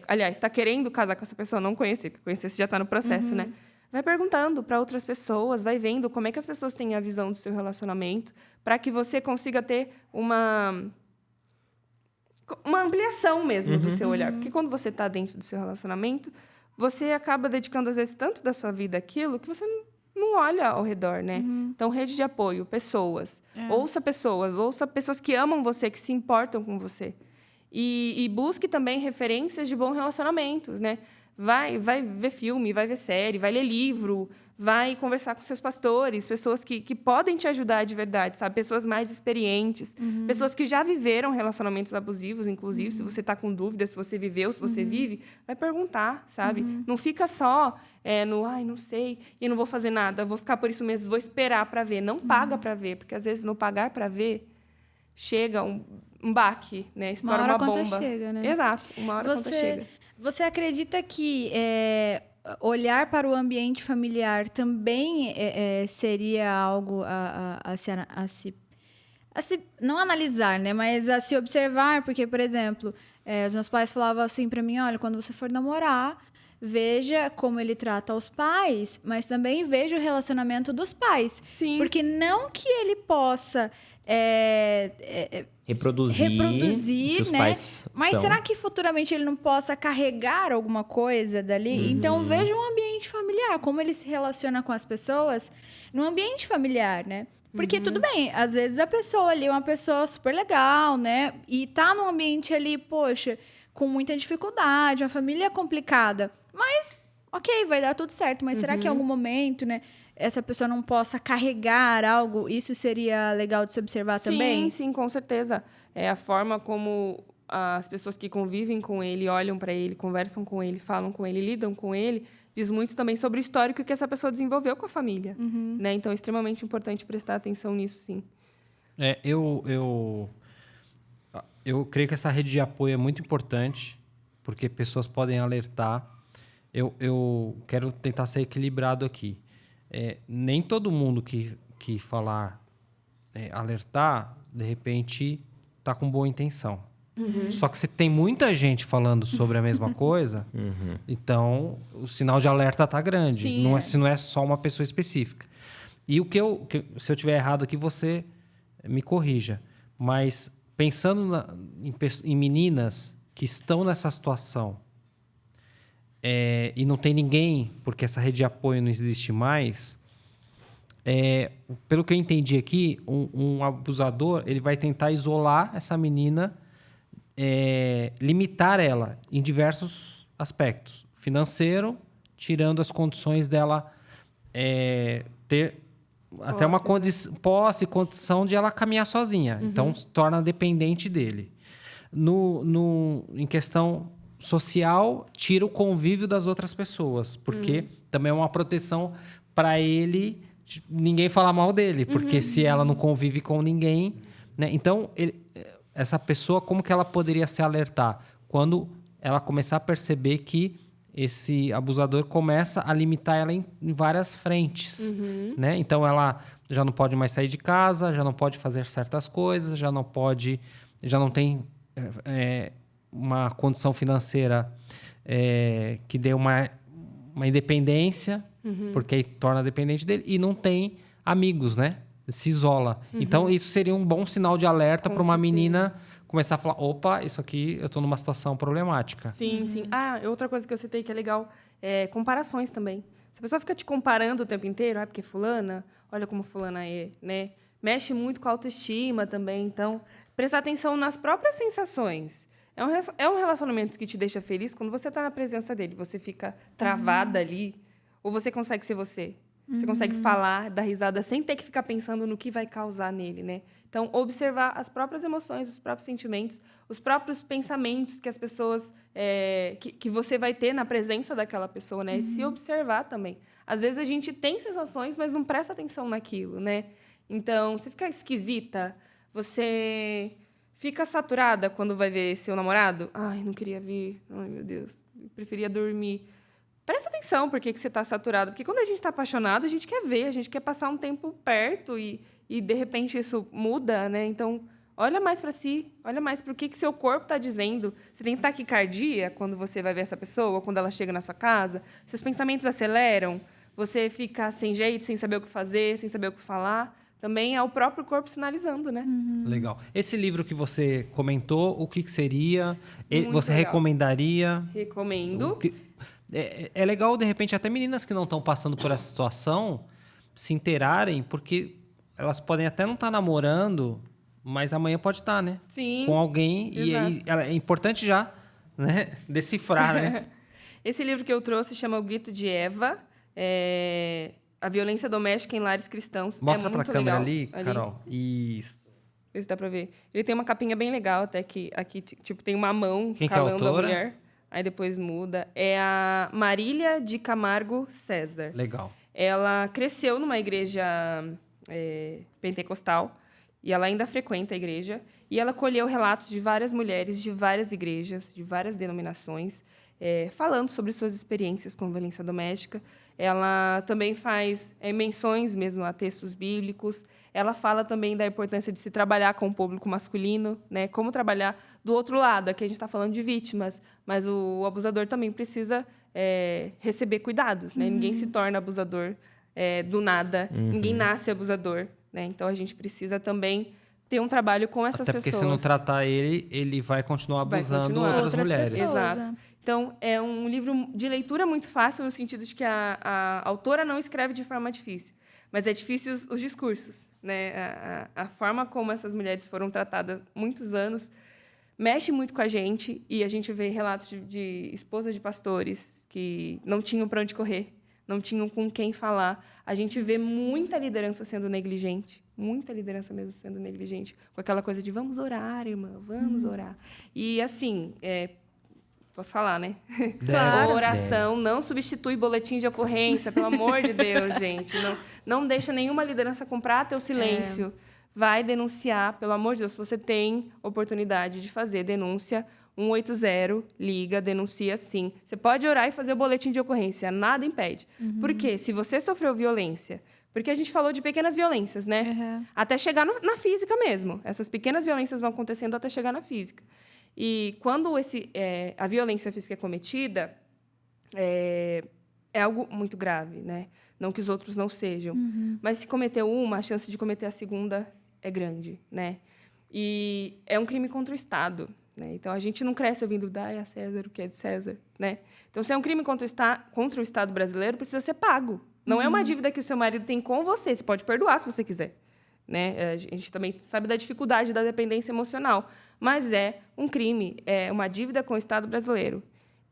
aliás, tá querendo casar com essa pessoa, não conhecer, porque conhecer você já tá no processo, né? Vai perguntando para outras pessoas, vai vendo como é que as pessoas têm a visão do seu relacionamento, para que você consiga ter uma ampliação mesmo do seu olhar. Porque quando você está dentro do seu relacionamento, você acaba dedicando, às vezes, tanto da sua vida àquilo que você não olha ao redor, né? Então, rede de apoio, pessoas. Ouça pessoas que amam você, que se importam com você. E busque também referências de bons relacionamentos, né? Vai ver filme, vai ver série, vai ler livro, vai conversar com seus pastores, pessoas que podem te ajudar de verdade, sabe? Pessoas mais experientes, pessoas que já viveram relacionamentos abusivos, inclusive, se você está com dúvida, se você viveu, se você vive, vai perguntar, sabe? Não fica só não sei, e não vou fazer nada, vou ficar por isso mesmo, vou esperar para ver. Não paga para ver, porque às vezes no pagar para ver, chega um baque, né? Estoura uma bomba. Uma hora a conta chega, né? Exato, uma hora a conta chega. Você acredita que olhar para o ambiente familiar também seria algo a se não analisar, né? Mas a se observar, porque, por exemplo, os meus pais falavam assim para mim, olha, quando você for namorar, veja como ele trata os pais, mas também veja o relacionamento dos pais. Sim. Porque não que ele possa reproduzir, o que os né? pais Mas são. será que futuramente ele não possa carregar alguma coisa dali? Então, veja um ambiente familiar, como ele se relaciona com as pessoas no ambiente familiar, né? Porque tudo bem, às vezes a pessoa ali é uma pessoa super legal, né? E tá num ambiente ali, poxa, com muita dificuldade, uma família complicada. Mas, ok, vai dar tudo certo. Mas será que em algum momento, né, essa pessoa não possa carregar algo? Isso seria legal de se observar também? Sim, com certeza. É a forma como as pessoas que convivem com ele, olham para ele, conversam com ele, falam com ele, lidam com ele, diz muito também sobre o histórico que essa pessoa desenvolveu com a família. Né? Então, é extremamente importante prestar atenção nisso, sim. Eu creio que essa rede de apoio é muito importante, porque pessoas podem alertar. Eu quero tentar ser equilibrado aqui. Nem todo mundo que falar alertar, de repente, está com boa intenção. Só que se tem muita gente falando sobre a mesma coisa, então o sinal de alerta está grande. Sim, Não é só uma pessoa específica. E se eu tiver errado aqui, você me corrija. Mas pensando em meninas que estão nessa situação e não tem ninguém, porque essa rede de apoio não existe mais, pelo que eu entendi aqui, um abusador ele vai tentar isolar essa menina, limitar ela em diversos aspectos. Financeiro, tirando as condições dela ter até uma condição de ela caminhar sozinha. Então, se torna dependente dele. Em questão social, tira o convívio das outras pessoas, porque também é uma proteção para ele ninguém falar mal dele, porque se ela não convive com ninguém, né? Então, essa pessoa, como que ela poderia se alertar? Quando ela começar a perceber que esse abusador começa a limitar ela em várias frentes, né? Então, ela já não pode mais sair de casa, já não pode fazer certas coisas, já não tem uma condição financeira que dê uma independência, porque aí torna dependente dele, e não tem amigos, né? Se isola. Então, isso seria um bom sinal de alerta para uma menina começar a falar, opa, isso aqui, eu estou numa situação problemática. Sim. Outra coisa que eu citei que é legal é comparações também. Se a pessoa fica te comparando o tempo inteiro, porque fulana, olha como fulana é, né? Mexe muito com a autoestima também. Então, prestar atenção nas próprias sensações. É um relacionamento que te deixa feliz quando você está na presença dele. Você fica travada ali, ou você consegue ser você. Você consegue falar, dar risada, sem ter que ficar pensando no que vai causar nele, né? Então, observar as próprias emoções, os próprios sentimentos, os próprios pensamentos que as pessoas... que você vai ter na presença daquela pessoa, né? E se observar também. Às vezes, a gente tem sensações, mas não presta atenção naquilo, né? Então, você fica esquisita, você fica saturada quando vai ver seu namorado. Ai, não queria vir. Ai, meu Deus. Eu preferia dormir. Presta atenção por que você está saturado. Porque quando a gente está apaixonado, a gente quer ver, a gente quer passar um tempo perto e de repente, isso muda, né? Então, olha mais para si, olha mais para o que seu corpo está dizendo. Você tem taquicardia quando você vai ver essa pessoa, quando ela chega na sua casa. Seus pensamentos aceleram, você fica sem jeito, sem saber o que fazer, sem saber o que falar. Também é o próprio corpo sinalizando, né? Legal. Esse livro que você comentou, o que seria? Muito Você legal. recomendaria? Recomendo. É legal, de repente, até meninas que não estão passando por essa situação se inteirarem, porque elas podem até não estar namorando, mas amanhã pode estar, né? Sim. Com alguém. E aí, é importante já, né? Decifrar, né? Esse livro que eu trouxe chama O Grito de Eva. A violência doméstica em lares cristãos. Mostra muito pra câmera legal. ali, Carol. Isso. Vê se dá pra ver. Ele tem uma capinha bem legal, até que aqui, tipo, tem uma mão Quem que é a calando a autora? mulher. Aí depois muda. É a Marília de Camargo César. Legal. Ela cresceu numa igreja pentecostal e ela ainda frequenta a igreja. E ela colheu relatos de várias mulheres de várias igrejas, de várias denominações, falando sobre suas experiências com violência doméstica. Ela também faz menções mesmo a textos bíblicos. Ela fala também da importância de se trabalhar com o público masculino, né? Como trabalhar do outro lado. Aqui a gente está falando de vítimas, mas o abusador também precisa receber cuidados, né? Ninguém se torna abusador do nada. Ninguém nasce abusador, né? Então, a gente precisa também ter um trabalho com essas Até porque pessoas. se não tratar ele vai continuar abusando continuar. outras mulheres. pessoas. Exato. Então, é um livro de leitura muito fácil, no sentido de que a autora não escreve de forma difícil. Mas é difícil os discursos, né? A forma como essas mulheres foram tratadas muitos anos mexe muito com a gente. E a gente vê relatos de esposas de pastores que não tinham para onde correr, não tinham com quem falar. A gente vê muita liderança sendo negligente. Muita liderança mesmo sendo negligente. Com aquela coisa de vamos orar, irmã, vamos orar. E, assim... Posso falar, né? Claro. Oração não substitui boletim de ocorrência, pelo amor de Deus, gente. Não deixa nenhuma liderança comprar teu silêncio. Vai denunciar, pelo amor de Deus. Se você tem oportunidade de fazer denúncia, 180, liga, denuncia sim. Você pode orar e fazer o boletim de ocorrência, nada impede. Por quê? Se você sofreu violência... Porque a gente falou de pequenas violências, né? Até chegar na física mesmo. Essas pequenas violências vão acontecendo até chegar na física. E quando a violência física é cometida, é algo muito grave, né? Não que os outros não sejam. Mas se cometeu uma, a chance de cometer a segunda é grande, né? E é um crime contra o Estado, né? Então, a gente não cresce ouvindo dai a César o que é de César, né? Então, se é um crime contra o Estado brasileiro, precisa ser pago. Não é uma dívida que o seu marido tem com você. Você pode perdoar se você quiser. Né? A gente também sabe da dificuldade da dependência emocional. Mas é um crime, é uma dívida com o Estado brasileiro.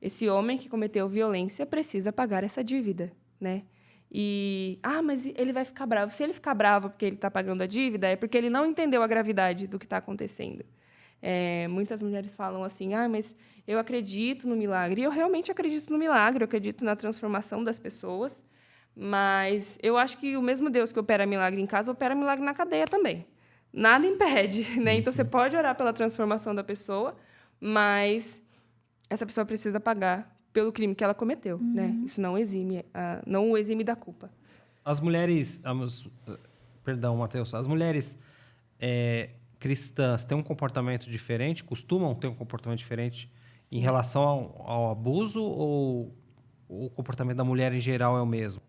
Esse homem que cometeu violência precisa pagar essa dívida, né? Mas ele vai ficar bravo. Se ele ficar bravo porque ele está pagando a dívida, é porque ele não entendeu a gravidade do que está acontecendo. Muitas mulheres falam assim, mas eu acredito no milagre. E eu realmente acredito no milagre, eu acredito na transformação das pessoas. Mas eu acho que o mesmo Deus que opera milagre em casa, opera milagre na cadeia também. Nada impede, né? Então, você pode orar pela transformação da pessoa, mas essa pessoa precisa pagar pelo crime que ela cometeu, né? Isso não o exime da culpa. As mulheres... Perdão, Matheus. As mulheres cristãs têm um comportamento diferente? Costumam ter um comportamento diferente em relação ao abuso? Ou o comportamento da mulher em geral é o mesmo?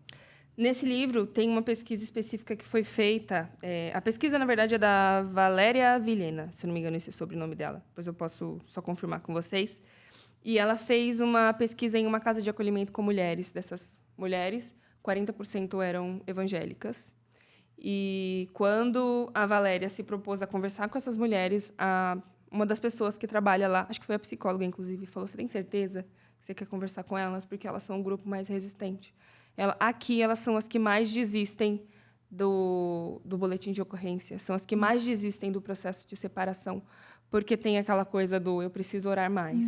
Nesse livro, tem uma pesquisa específica que foi feita. A pesquisa, na verdade, é da Valéria Vilhena, se não me engano, esse é o sobrenome dela. Depois eu posso só confirmar com vocês. E ela fez uma pesquisa em uma casa de acolhimento com mulheres. Dessas mulheres, 40% eram evangélicas. E quando a Valéria se propôs a conversar com essas mulheres, uma das pessoas que trabalha lá, acho que foi a psicóloga, inclusive, falou: você tem certeza que você quer conversar com elas? Porque elas são um grupo mais resistente. Aqui, elas são as que mais desistem do boletim de ocorrência, são as que mais desistem do processo de separação, porque tem aquela coisa do eu preciso orar mais.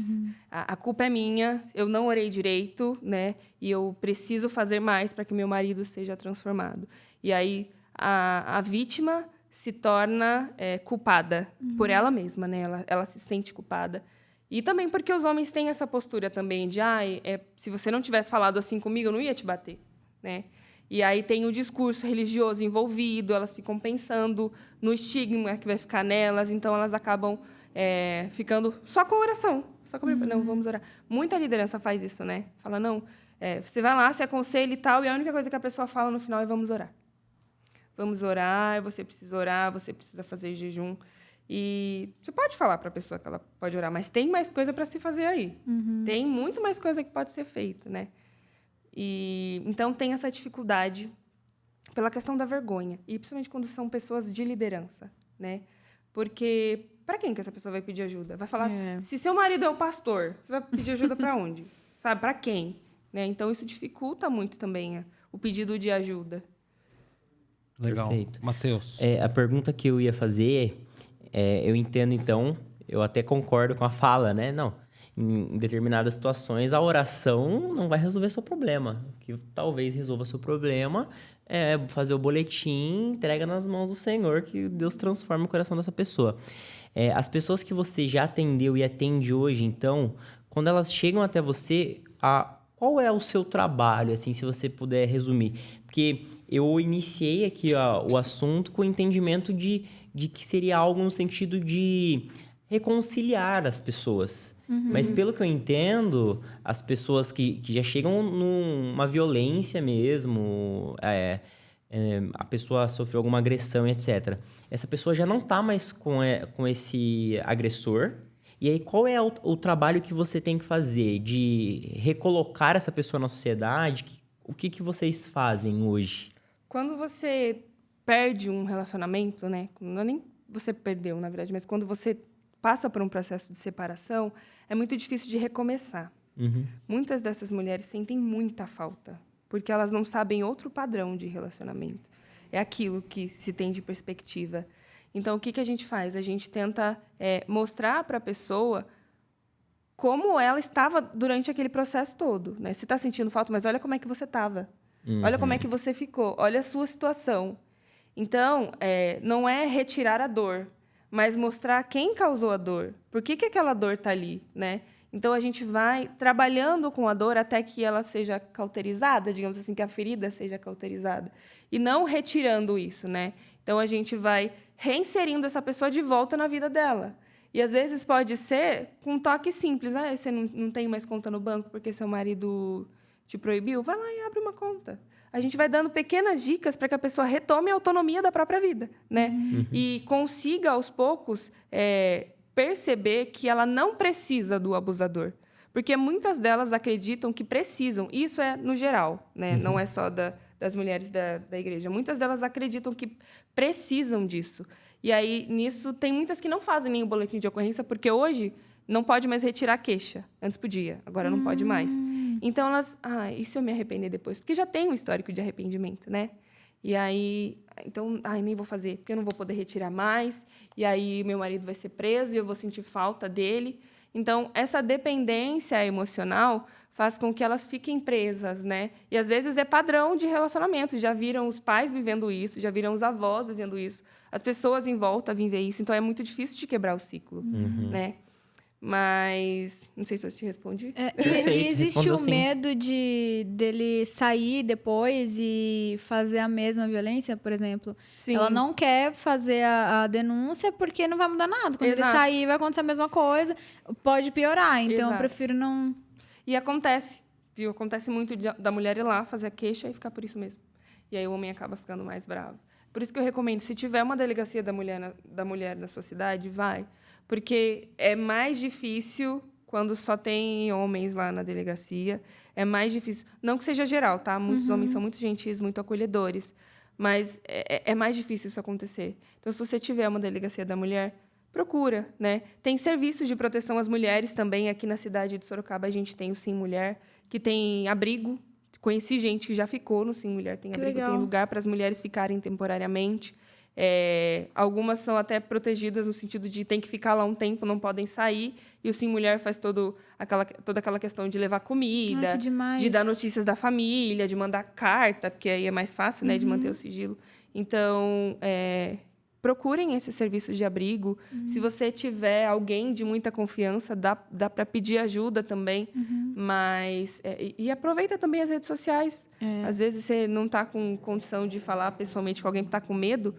A culpa é minha, eu não orei direito, né? E eu preciso fazer mais para que meu marido seja transformado. E aí a vítima se torna culpada por ela mesma, né? Ela se sente culpada. E também porque os homens têm essa postura também de se você não tivesse falado assim comigo, eu não ia te bater, né? E aí tem o discurso religioso envolvido, elas ficam pensando no estigma que vai ficar nelas, então elas acabam ficando só com a oração. Só com não, vamos orar. Muita liderança faz isso, né? Fala, não, você vai lá, se aconselha e tal, e a única coisa que a pessoa fala no final é vamos orar. Vamos orar, você precisa fazer jejum. E você pode falar para a pessoa que ela pode orar, mas tem mais coisa para se fazer aí. Tem muito mais coisa que pode ser feita, né? E então tem essa dificuldade pela questão da vergonha, e principalmente quando são pessoas de liderança, né? Porque para quem que essa pessoa vai pedir ajuda? Vai falar, se seu marido é o pastor, você vai pedir ajuda para onde? Sabe, para quem? Né? Então isso dificulta muito também o pedido de ajuda. Legal. Perfeito. Matheus. A pergunta que eu ia fazer eu entendo, então, eu até concordo com a fala, né? Não, em determinadas situações, a oração não vai resolver seu problema. O que talvez resolva seu problema é fazer o boletim, entrega nas mãos do Senhor, que Deus transforma o coração dessa pessoa. As pessoas que você já atendeu e atende hoje, então, quando elas chegam até você, qual é o seu trabalho, assim, se você puder resumir? Porque eu iniciei aqui o assunto com o entendimento de que seria algo no sentido de reconciliar as pessoas. Mas, pelo que eu entendo, as pessoas que já chegam numa violência mesmo, a pessoa sofreu alguma agressão, etc. Essa pessoa já não está mais com esse agressor. E aí, qual é o trabalho que você tem que fazer de recolocar essa pessoa na sociedade? O que vocês fazem hoje? Quando você perde um relacionamento, né? Não é nem você perdeu, na verdade, mas quando você passa por um processo de separação, é muito difícil de recomeçar. Muitas dessas mulheres sentem muita falta, porque elas não sabem outro padrão de relacionamento. É aquilo que se tem de perspectiva. Então, o que a gente faz? A gente tenta mostrar para a pessoa como ela estava durante aquele processo todo, né? Você está sentindo falta, mas olha como é que você estava. Olha como é que você ficou. Olha a sua situação. Então, não é retirar a dor, mas mostrar quem causou a dor. Por que aquela dor está ali, né? Então, a gente vai trabalhando com a dor até que ela seja cauterizada, digamos assim, que a ferida seja cauterizada. E não retirando isso, né? Então, a gente vai reinserindo essa pessoa de volta na vida dela. E, às vezes, pode ser com um toque simples. Você não tem mais conta no banco porque seu marido te proibiu? Vai lá e abre uma conta. A gente vai dando pequenas dicas para que a pessoa retome a autonomia da própria vida, né? E consiga, aos poucos, perceber que ela não precisa do abusador. Porque muitas delas acreditam que precisam. Isso é no geral, né? Não é só das mulheres da igreja. Muitas delas acreditam que precisam disso. E aí, nisso, tem muitas que não fazem nem o boletim de ocorrência, porque hoje não pode mais retirar a queixa. Antes podia, agora não pode mais. Então, elas... e se eu me arrepender depois? Porque já tem um histórico de arrependimento, né? E aí... Então, nem vou fazer, porque eu não vou poder retirar mais. E aí, meu marido vai ser preso e eu vou sentir falta dele. Então, essa dependência emocional faz com que elas fiquem presas, né? E, às vezes, é padrão de relacionamento. Já viram os pais vivendo isso, já viram os avós vivendo isso. As pessoas em volta vivem isso. Então, é muito difícil de quebrar o ciclo, né? Mas, não sei se eu te respondi. E existe o medo dele sair depois e fazer a mesma violência, por exemplo. Sim. Ela não quer fazer a denúncia porque não vai mudar nada. Quando Exato. ele sair, vai acontecer a mesma coisa. Pode piorar. Então, Exato. eu prefiro não... E acontece, viu? Acontece muito da mulher ir lá, fazer a queixa e ficar por isso mesmo. E aí o homem acaba ficando mais bravo. Por isso que eu recomendo, se tiver uma delegacia da mulher na sua cidade, vai. Porque é mais difícil quando só tem homens lá na delegacia. É mais difícil. Não que seja geral, tá? Muitos homens são muito gentis, muito acolhedores. Mas é mais difícil isso acontecer. Então, se você tiver uma delegacia da mulher, procura, né? Tem serviços de proteção às mulheres também. Aqui na cidade de Sorocaba, a gente tem o Sim Mulher, que tem abrigo. Conheci gente que já ficou no Sim Mulher. Tem abrigo, tem lugar para as mulheres ficarem temporariamente. Algumas são até protegidas no sentido de tem que ficar lá um tempo, não podem sair. E o Sim Mulher faz toda aquela questão de levar comida, de dar notícias da família, de mandar carta, porque aí é mais fácil, né, de manter o sigilo. Então, procurem esses serviços de abrigo. Se você tiver alguém de muita confiança, dá para pedir ajuda também. Mas e aproveita também as redes sociais. Às vezes você não está com condição de falar pessoalmente com alguém que está com medo.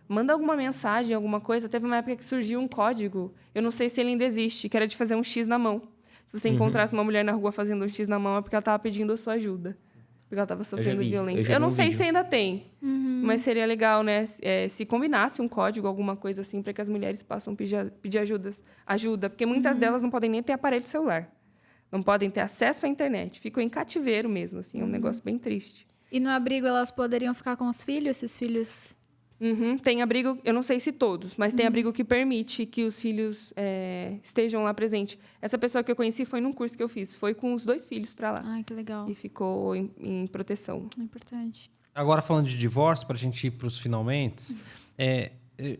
Manda alguma mensagem, alguma coisa. Teve uma época que surgiu um código, eu não sei se ele ainda existe, que era de fazer um X na mão. Se você encontrasse uma mulher na rua fazendo um X na mão, é porque ela estava pedindo a sua ajuda. Porque ela estava sofrendo violência. Eu não sei se ainda tem, mas seria legal, né? Se combinasse um código, alguma coisa assim, para que as mulheres possam pedir ajuda. Porque muitas delas não podem nem ter aparelho celular. Não podem ter acesso à internet. Ficam em cativeiro mesmo, assim. É um negócio bem triste. E no abrigo elas poderiam ficar com os filhos, esses filhos... Tem abrigo, eu não sei se todos, mas tem abrigo que permite que os filhos estejam lá presentes. Essa pessoa que eu conheci foi num curso que eu fiz. Foi com os 2 filhos para lá. Ai, que legal. E ficou em proteção. É importante. Agora, falando de divórcio, para a gente ir para os finalmente,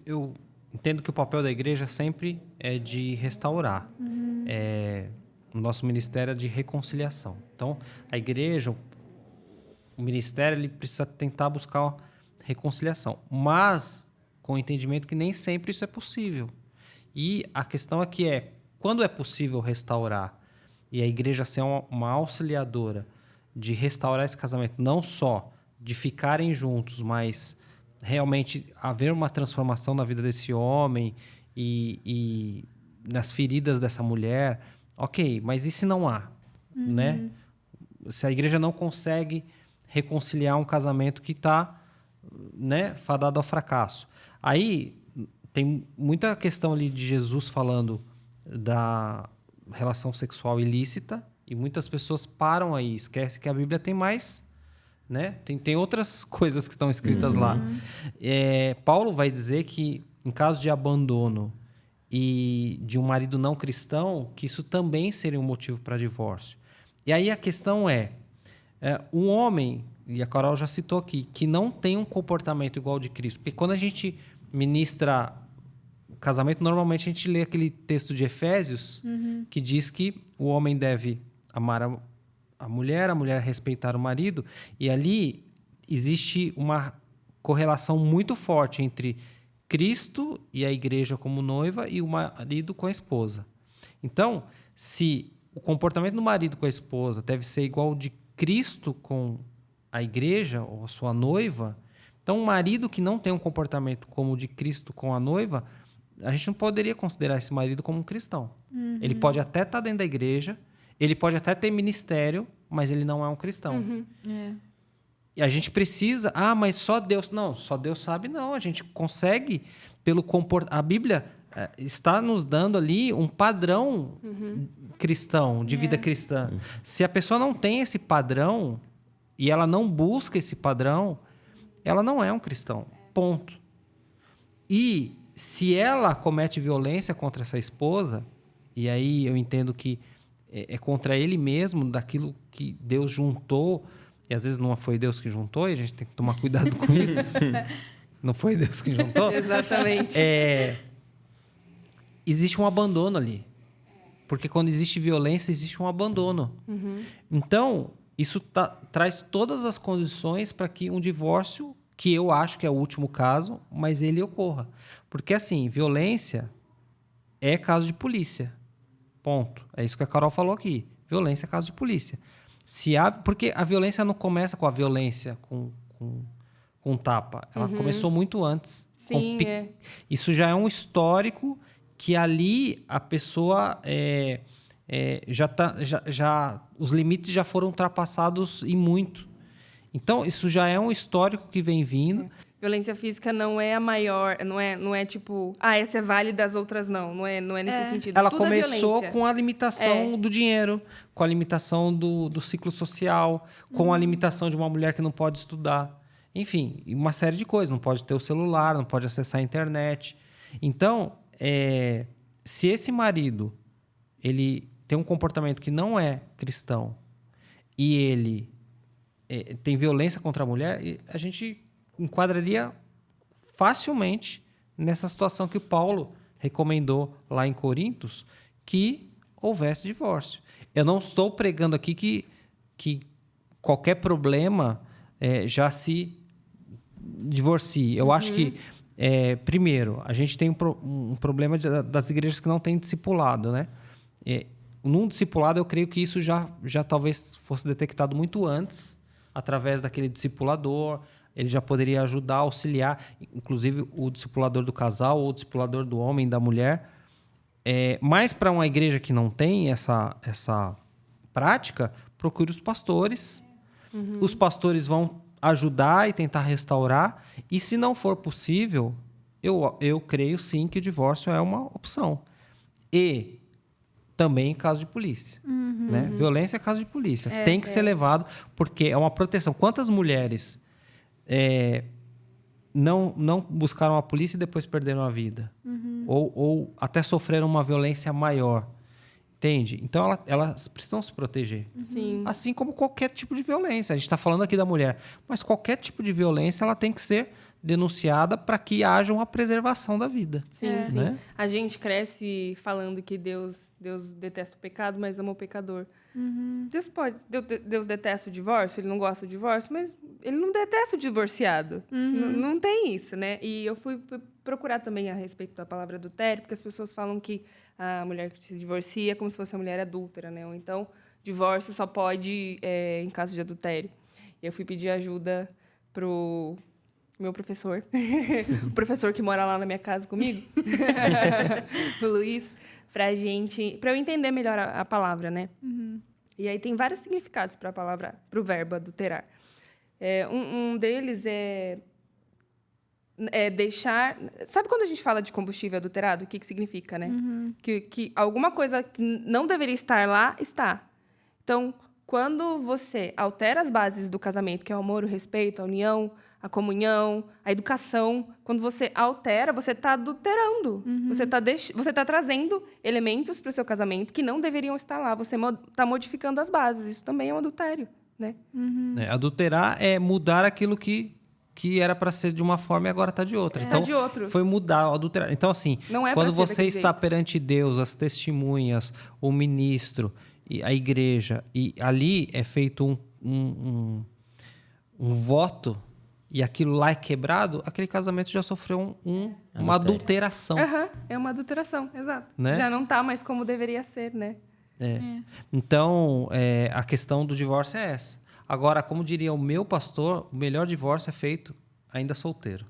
eu entendo que o papel da igreja sempre é de restaurar. O nosso ministério é de reconciliação. Então, a igreja, o ministério, ele precisa tentar buscar reconciliação, mas com o entendimento que nem sempre isso é possível. E a questão aqui quando é possível restaurar e a igreja ser uma auxiliadora de restaurar esse casamento, não só de ficarem juntos, mas realmente haver uma transformação na vida desse homem e nas feridas dessa mulher, ok, mas e se não há? Né? Se a igreja não consegue reconciliar um casamento que está, né, fadado ao fracasso. Aí tem muita questão ali de Jesus falando da relação sexual ilícita e muitas pessoas param aí, esquecem que a Bíblia tem mais, né? Tem outras coisas que estão escritas lá. Paulo vai dizer que em caso de abandono e de um marido não cristão, que isso também seria um motivo para divórcio. E aí a questão um homem, e a Carol já citou aqui, que não tem um comportamento igual ao de Cristo. Porque quando a gente ministra o casamento, normalmente a gente lê aquele texto de Efésios que diz que o homem deve amar a mulher respeitar o marido. E ali existe uma correlação muito forte entre Cristo e a igreja como noiva e o marido com a esposa. Então, se o comportamento do marido com a esposa deve ser igual ao de Cristo com a igreja ou a sua noiva, então um marido que não tem um comportamento como o de Cristo com a noiva, a gente não poderia considerar esse marido como um cristão. Ele pode até estar dentro da igreja, ele pode até ter ministério, mas ele não é um cristão. E a gente precisa... mas só Deus... Não, só Deus sabe, não. A gente consegue, pelo comportamento... A Bíblia está nos dando ali um padrão cristão, de vida cristã. Se a pessoa não tem esse padrão e ela não busca esse padrão, ela não é um cristão. Ponto. E se ela comete violência contra essa esposa, e aí eu entendo que é contra ele mesmo, daquilo que Deus juntou, e às vezes não foi Deus que juntou, e a gente tem que tomar cuidado com isso. Não foi Deus que juntou. Exatamente. Existe um abandono ali. Porque quando existe violência, existe um abandono. Então, isso traz todas as condições para que um divórcio, que eu acho que é o último caso, mas ele ocorra. Porque, assim, violência é caso de polícia. Ponto. É isso que a Carol falou aqui. Violência é caso de polícia. Porque a violência não começa com a violência, com tapa. Ela começou muito antes. Sim, Isso já é um histórico que ali a pessoa os limites já foram ultrapassados e muito. Então, isso já é um histórico que vem vindo. violência física não é a maior, não é tipo, essa é válida, as outras não. Não é nesse sentido. Ela Tudo é começou violência. com a limitação do dinheiro, com a limitação do ciclo social, com a limitação de uma mulher que não pode estudar. Enfim, uma série de coisas. Não pode ter o celular, não pode acessar a internet. Então, se esse marido ele tem um comportamento que não é cristão e ele tem violência contra a mulher, a gente enquadraria facilmente nessa situação que o Paulo recomendou lá em Coríntios, que houvesse divórcio. Eu não estou pregando aqui que qualquer problema já se divorcie. Eu acho que, primeiro, a gente tem um problema das igrejas que não têm discipulado, né? Num discipulado, eu creio que isso já talvez fosse detectado muito antes, através daquele discipulador. Ele já poderia ajudar, auxiliar, inclusive o discipulador do casal ou o discipulador do homem, da mulher. Mas para uma igreja que não tem essa prática, procure os pastores. Os pastores vão ajudar e tentar restaurar. E se não for possível, eu creio sim que o divórcio é uma opção. E também em caso de polícia. Né? Violência é caso de polícia. Tem que ser levado, porque é uma proteção. Quantas mulheres não buscaram a polícia e depois perderam a vida? Ou até sofreram uma violência maior. Entende? Então, elas precisam se proteger. Sim. Assim como qualquer tipo de violência. A gente está falando aqui da mulher. Mas qualquer tipo de violência ela tem que ser denunciada para que haja uma preservação da vida. Sim, sim. Né? A gente cresce falando que Deus detesta o pecado, mas ama o pecador. Deus detesta o divórcio, ele não gosta do divórcio, mas ele não detesta o divorciado. Não tem isso, né? E eu fui procurar também a respeito da palavra adultério, porque as pessoas falam que a mulher que se divorcia é como se fosse a mulher adúltera, né? Ou então, divórcio só pode em caso de adultério. E eu fui pedir ajuda pro meu professor, o professor que mora lá na minha casa comigo, o Luiz, para eu entender melhor a palavra, né? E aí tem vários significados para a palavra, para o verbo adulterar. Um deles é deixar... Sabe quando a gente fala de combustível adulterado? O que significa, né? Que alguma coisa que não deveria estar lá, está. Então, quando você altera as bases do casamento, que é o amor, o respeito, a união, a comunhão, a educação, quando você altera, você está adulterando. Você tá trazendo elementos para o seu casamento que não deveriam estar lá. Você está modificando as bases. Isso também é um adultério, né? Adulterar é mudar aquilo que era para ser de uma forma e agora está de outra. Então, de outro. foi mudar, adulterar. Então, assim, não é quando pra ser você está jeito. perante Deus, as testemunhas, o ministro, e a igreja, e ali é feito um voto, e aquilo lá é quebrado, aquele casamento já sofreu uma adulteração. É uma adulteração, exato. Né? Já não está mais como deveria ser, né? Então, a questão do divórcio é essa. Agora, como diria o meu pastor, o melhor divórcio é feito ainda solteiro.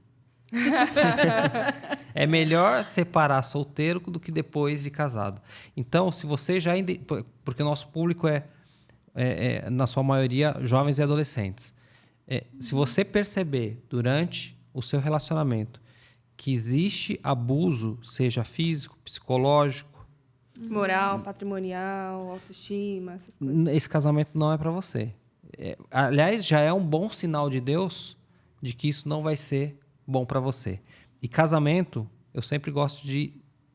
É melhor separar solteiro do que depois de casado. Então, se você já... Porque o nosso público na sua maioria, jovens e adolescentes. Se você perceber durante o seu relacionamento que existe abuso, seja físico, psicológico... Moral, patrimonial, autoestima, essas coisas. Esse casamento não é para você. Aliás, já é um bom sinal de Deus de que isso não vai ser bom para você. E casamento, eu sempre gosto de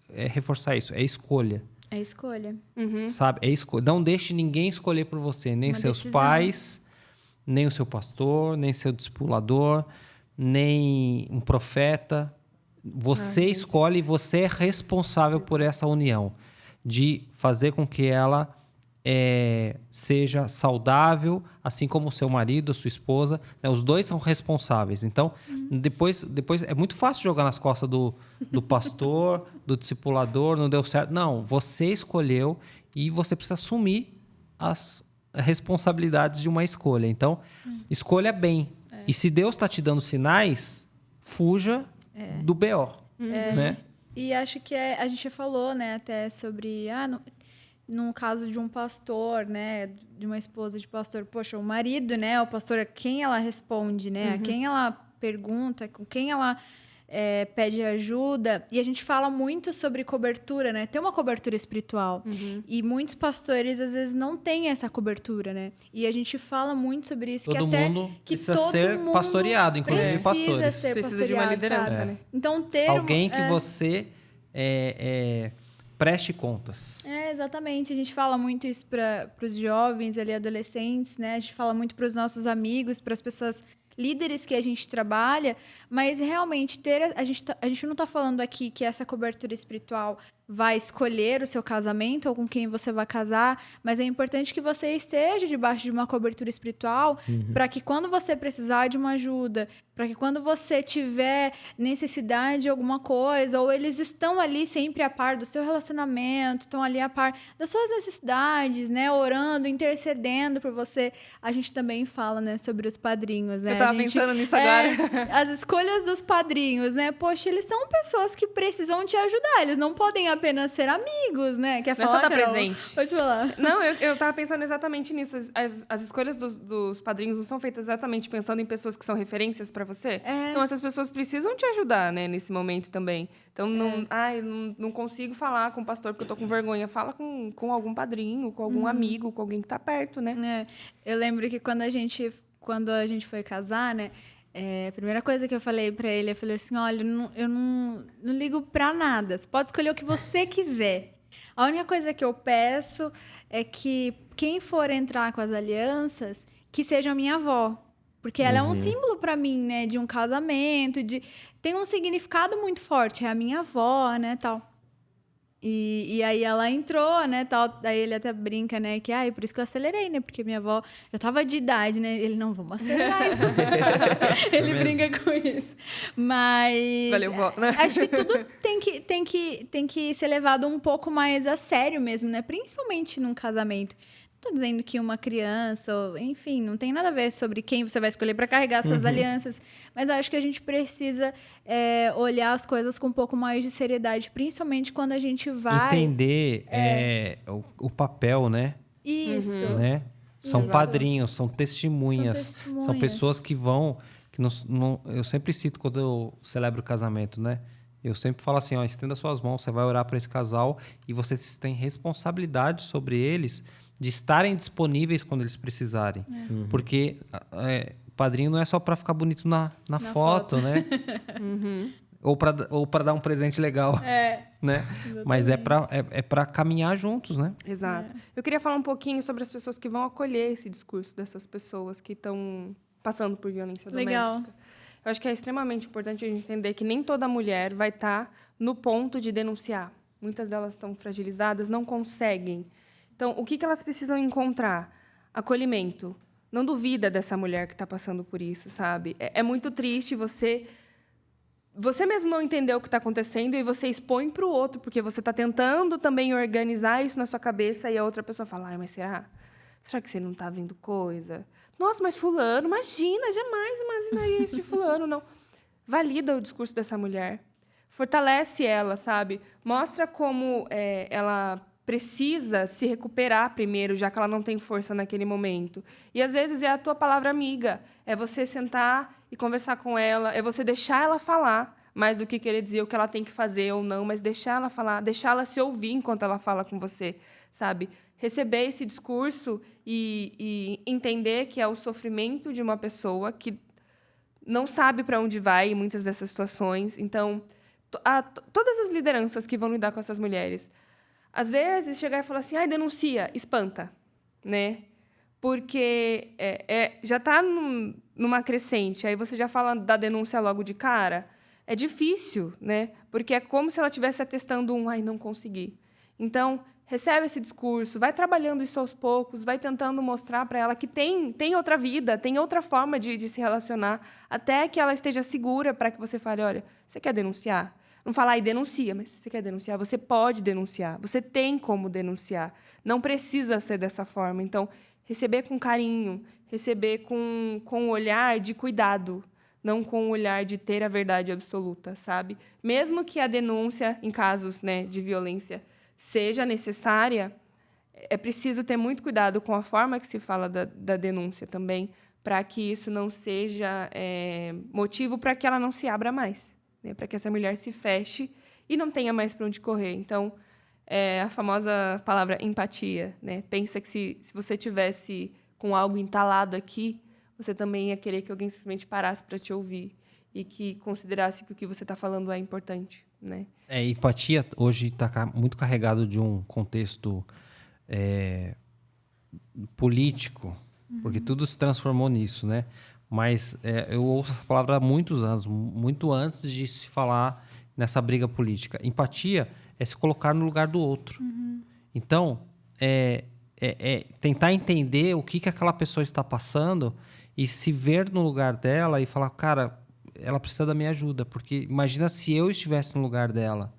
reforçar isso, é escolha. É escolha. Sabe? É escolha. Não deixe ninguém escolher por você, nem Uma seus decisão. pais, nem o seu pastor, nem seu discipulador, nem um profeta. Você escolhe e você é responsável por essa união, de fazer com que ela seja saudável, assim como o seu marido, a sua esposa, né? Os dois são responsáveis. Então, depois é muito fácil jogar nas costas do pastor, do discipulador, não deu certo. Não, você escolheu e você precisa assumir as responsabilidades de uma escolha. Então, escolha bem. E se Deus está te dando sinais, fuja do BO. Né? E acho que a gente falou, né, até sobre... no caso de um pastor, né, de uma esposa de pastor, poxa, o marido, né, o pastor, a quem ela responde, né, a quem ela pergunta, com quem ela pede ajuda. E a gente fala muito sobre cobertura, né? Tem uma cobertura espiritual. E muitos pastores, às vezes, não têm essa cobertura, né? E a gente fala muito sobre isso. Todo que até mundo que precisa todo ser mundo pastoreado, inclusive precisa pastores. ser Precisa de uma pastoreado, liderança, sabe? né? Então, ter Alguém que você preste contas. Exatamente. A gente fala muito isso para os jovens, ali, adolescentes, né? A gente fala muito para os nossos amigos, para as pessoas líderes que a gente trabalha, mas realmente a gente não está falando aqui que essa cobertura espiritual vai escolher o seu casamento ou com quem você vai casar, mas é importante que você esteja debaixo de uma cobertura espiritual para que quando você precisar de uma ajuda, para que quando você tiver necessidade de alguma coisa, ou eles estão ali sempre a par do seu relacionamento, estão ali a par das suas necessidades, né, orando, intercedendo por você. A gente também fala, né, sobre os padrinhos, né? Eu tava pensando nisso agora. As escolhas dos padrinhos, né? Poxa, eles são pessoas que precisam te ajudar, eles não podem apenas ser amigos, né? Quer Não é falar, só dar Carol? presente. Pode falar. Não, eu tava pensando exatamente nisso. As escolhas dos padrinhos não são feitas exatamente pensando em pessoas que são referências para você. Então, essas pessoas precisam te ajudar, né, nesse momento também. Então, não consigo falar com o pastor porque eu tô com vergonha. Fala com algum padrinho, com algum amigo, com alguém que tá perto, né? Eu lembro que quando a gente foi casar, né? A primeira coisa que eu falei pra ele, eu falei assim, olha, eu não ligo pra nada. Você pode escolher o que você quiser. A única coisa que eu peço é que quem for entrar com as alianças, que seja a minha avó. Porque ela é um símbolo pra mim, né? De um casamento, tem um significado muito forte. É a minha avó, né, tal. E aí ela entrou, né, tal. Daí ele até brinca, né, que por isso que eu acelerei, né? Porque minha avó já tava de idade, né? Ele, não, vamos acelerar. Então. Ele brinca com isso. Mas Valeu, vó. acho que tudo tem que ser levado um pouco mais a sério mesmo, né? Principalmente num casamento. Não tô dizendo que uma criança, ou, enfim, não tem nada a ver sobre quem você vai escolher para carregar suas alianças. Mas eu acho que a gente precisa olhar as coisas com um pouco mais de seriedade, principalmente quando a gente vai... Entender o papel, né? Isso. Né? São Exato. padrinhos, são testemunhas. São pessoas que vão... eu sempre cito quando eu celebro o casamento, né? Eu sempre falo assim, estenda suas mãos, você vai orar para esse casal e vocês têm responsabilidade sobre eles de estarem disponíveis quando eles precisarem. Porque padrinho não é só para ficar bonito na foto, né? Ou para dar um presente legal. Né? Mas é para caminhar juntos, né? Exato. Eu queria falar um pouquinho sobre as pessoas que vão acolher esse discurso dessas pessoas que estão passando por violência Legal. doméstica. Eu acho que é extremamente importante a gente entender que nem toda mulher vai estar no ponto de denunciar. Muitas delas estão fragilizadas, não conseguem. Então, o que elas precisam encontrar? Acolhimento. Não duvida dessa mulher que está passando por isso, sabe? É muito triste você mesmo não entender o que está acontecendo e você expõe para o outro, porque você está tentando também organizar isso na sua cabeça e a outra pessoa fala, mas será? Será que você não está vendo coisa? Nossa, mas fulano, imagina, jamais imaginaria isso de fulano, não. Valida o discurso dessa mulher. Fortalece ela, sabe? Mostra como ela precisa se recuperar primeiro, já que ela não tem força naquele momento. E, às vezes, é a tua palavra amiga. É você sentar e conversar com ela. É você deixar ela falar, mais do que querer dizer o que ela tem que fazer ou não, mas deixar ela falar, deixar ela se ouvir enquanto ela fala com você, sabe? Receber esse discurso e entender que é o sofrimento de uma pessoa que não sabe para onde vai em muitas dessas situações. Então, todas as lideranças que vão lidar com essas mulheres, às vezes, chegar e falar assim, denuncia, espanta, né? Porque já está numa crescente, aí você já fala da denúncia logo de cara. É difícil, né? Porque é como se ela estivesse atestando não consegui. Então, recebe esse discurso, vai trabalhando isso aos poucos, vai tentando mostrar para ela que tem outra vida, tem outra forma de se relacionar, até que ela esteja segura para que você fale, olha, você quer denunciar? Não falar denuncia, mas se você quer denunciar, você pode denunciar, você tem como denunciar. Não precisa ser dessa forma. Então, receber com carinho, receber com um olhar de cuidado, não com um olhar de ter a verdade absoluta, sabe? Mesmo que a denúncia, em casos, né, de violência, seja necessária, é preciso ter muito cuidado com a forma que se fala da denúncia também, para que isso não seja motivo para que ela não se abra mais, né? Para que essa mulher se feche e não tenha mais para onde correr. Então, a famosa palavra empatia, né? Pensa que se você tivesse com algo entalado aqui, você também ia querer que alguém simplesmente parasse para te ouvir e que considerasse que o que você está falando é importante, né? Empatia hoje está muito carregado de um contexto político, porque tudo se transformou nisso, né? Mas eu ouço essa palavra há muitos anos, muito antes de se falar nessa briga política. Empatia é se colocar no lugar do outro. Então, tentar entender o que aquela pessoa está passando e se ver no lugar dela e falar, cara, ela precisa da minha ajuda. Porque imagina se eu estivesse no lugar dela.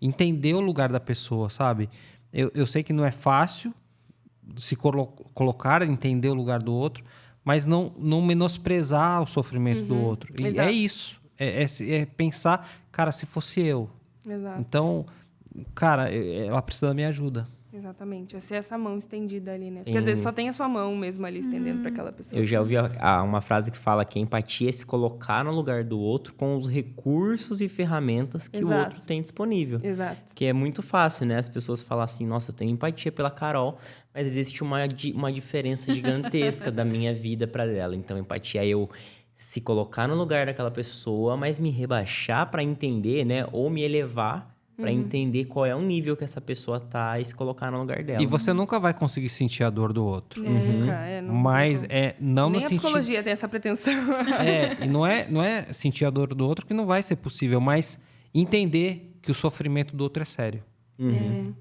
Entender o lugar da pessoa, sabe? Eu sei que não é fácil se colocar, entender o lugar do outro, mas não menosprezar o sofrimento do outro. E Exato. é isso. É pensar, cara, se fosse eu. Exato. Então, cara, ela precisa da minha ajuda. Exatamente. É ser essa mão estendida ali, né? Porque às vezes só tem a sua mão mesmo ali estendendo para aquela pessoa. Eu já ouvi uma frase que fala que a empatia é se colocar no lugar do outro com os recursos e ferramentas que o Exato. outro tem disponível. Exato. Que é muito fácil, né? As pessoas falam assim, nossa, eu tenho empatia pela Carol, mas existe uma diferença gigantesca da minha vida para dela. Então, empatia é eu se colocar no lugar daquela pessoa, mas me rebaixar para entender, né? Ou me elevar para entender qual é o nível que essa pessoa tá e se colocar no lugar dela. E você nunca vai conseguir sentir a dor do outro. Nunca. Não Mas tem como. não Nem no a sentido... psicologia tem essa pretensão. E não é sentir a dor do outro que não vai ser possível, mas entender que o sofrimento do outro é sério.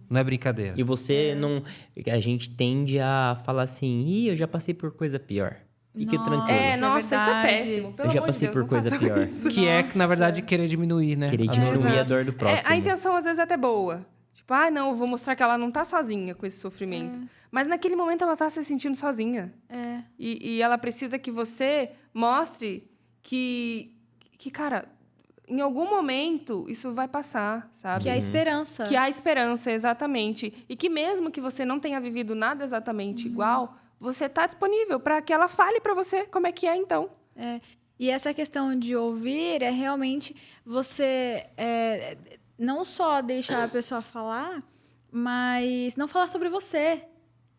Não é brincadeira. E você não... A gente tende a falar assim, eu já passei por coisa pior. Fique Nossa. tranquilo. Nossa, isso é verdade. péssimo. Pelo Eu já amor de passei Deus, por não coisa façam pior. isso. Que é que, na verdade, querer diminuir, né? Querer a diminuir dor. a dor do próximo. A intenção, às vezes, é até boa. Tipo, não, eu vou mostrar que ela não tá sozinha com esse sofrimento. Mas naquele momento ela tá se sentindo sozinha. E ela precisa que você mostre que, cara, em algum momento isso vai passar, sabe? Que é a esperança. Que há esperança, exatamente. E que mesmo que você não tenha vivido nada exatamente igual, você está disponível para que ela fale para você como é que é, então. E essa questão de ouvir é realmente você não só deixar a pessoa falar, mas não falar sobre você.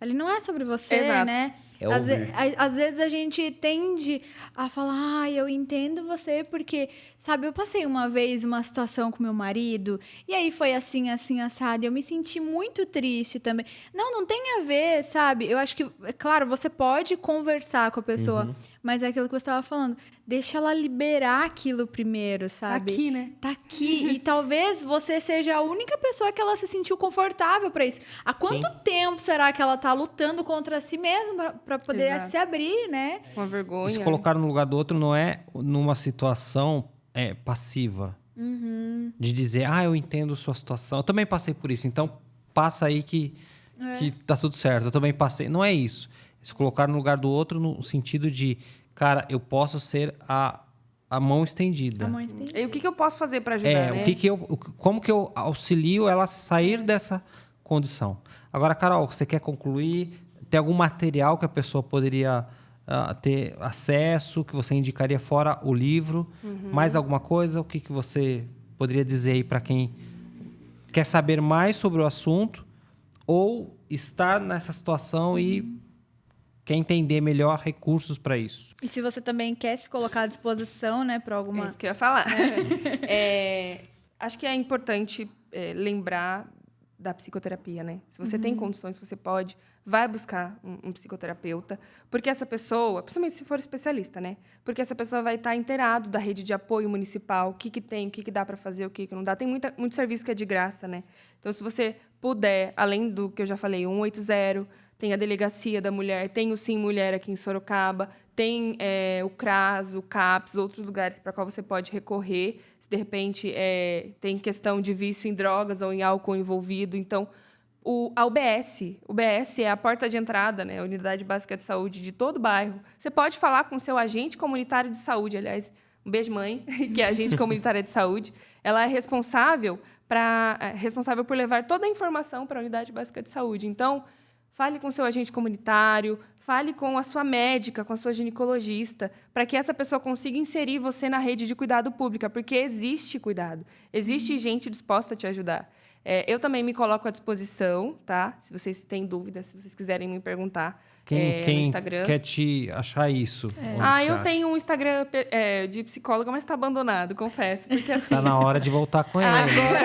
Ele não é sobre você, Exato. né? É ouvir. Às vezes a gente tende a falar, eu entendo você, porque, sabe, eu passei uma vez uma situação com meu marido, e aí foi assim, assim, assado, e eu me senti muito triste também. Não tem a ver, sabe? Eu acho que, é claro, você pode conversar com a pessoa, mas é aquilo que você estava falando, deixa ela liberar aquilo primeiro, sabe? Tá aqui, né? Tá aqui, e talvez você seja a única pessoa que ela se sentiu confortável para isso. Há quanto tempo será que ela tá lutando contra si mesma para poder Exato. se abrir, né? Com a vergonha. E se colocar no lugar do outro não é numa situação passiva. De dizer, eu entendo sua situação. Eu também passei por isso, então passa aí que tá tudo certo. Eu também passei. Não é isso. É se colocar no lugar do outro no sentido de, cara, eu posso ser a mão estendida. A mãe tem. E o que eu posso fazer para ajudar, né? Como que eu auxilio ela a sair dessa condição? Agora, Carol, você quer concluir? Tem algum material que a pessoa poderia ter acesso, que você indicaria fora o livro? Mais alguma coisa? O que você poderia dizer aí para quem quer saber mais sobre o assunto ou estar nessa situação e quer entender melhor recursos para isso? E se você também quer se colocar à disposição, né, para É alguma... isso que eu ia falar. Acho que é importante lembrar da psicoterapia, né? Se você tem condições, se você pode, vai buscar um psicoterapeuta, porque essa pessoa, principalmente se for especialista, né? Porque essa pessoa vai estar inteirado da rede de apoio municipal, o que tem, o que dá para fazer, o que não dá. Tem muito serviço que é de graça, né? Então, se você puder, além do que eu já falei, 180, tem a Delegacia da Mulher, tem o Sim Mulher aqui em Sorocaba, tem o CRAS, o CAPS, outros lugares para qual você pode recorrer. De repente, tem questão de vício em drogas ou em álcool envolvido. Então, a UBS. O UBS é a porta de entrada, né? A Unidade Básica de Saúde de todo o bairro. Você pode falar com o seu agente comunitário de saúde, aliás, um beijo, mãe, que é agente comunitária de saúde. Ela é responsável por levar toda a informação para a Unidade Básica de Saúde. Então, fale com seu agente comunitário, fale com a sua médica, com a sua ginecologista, para que essa pessoa consiga inserir você na rede de cuidado pública, porque existe cuidado, existe gente disposta a te ajudar. Eu também me coloco à disposição, tá? Se vocês têm dúvidas, se vocês quiserem me perguntar no Instagram. Quer te achar isso? Eu tenho um Instagram de psicóloga, mas está abandonado, confesso. Porque assim... Tá na hora de voltar com ele.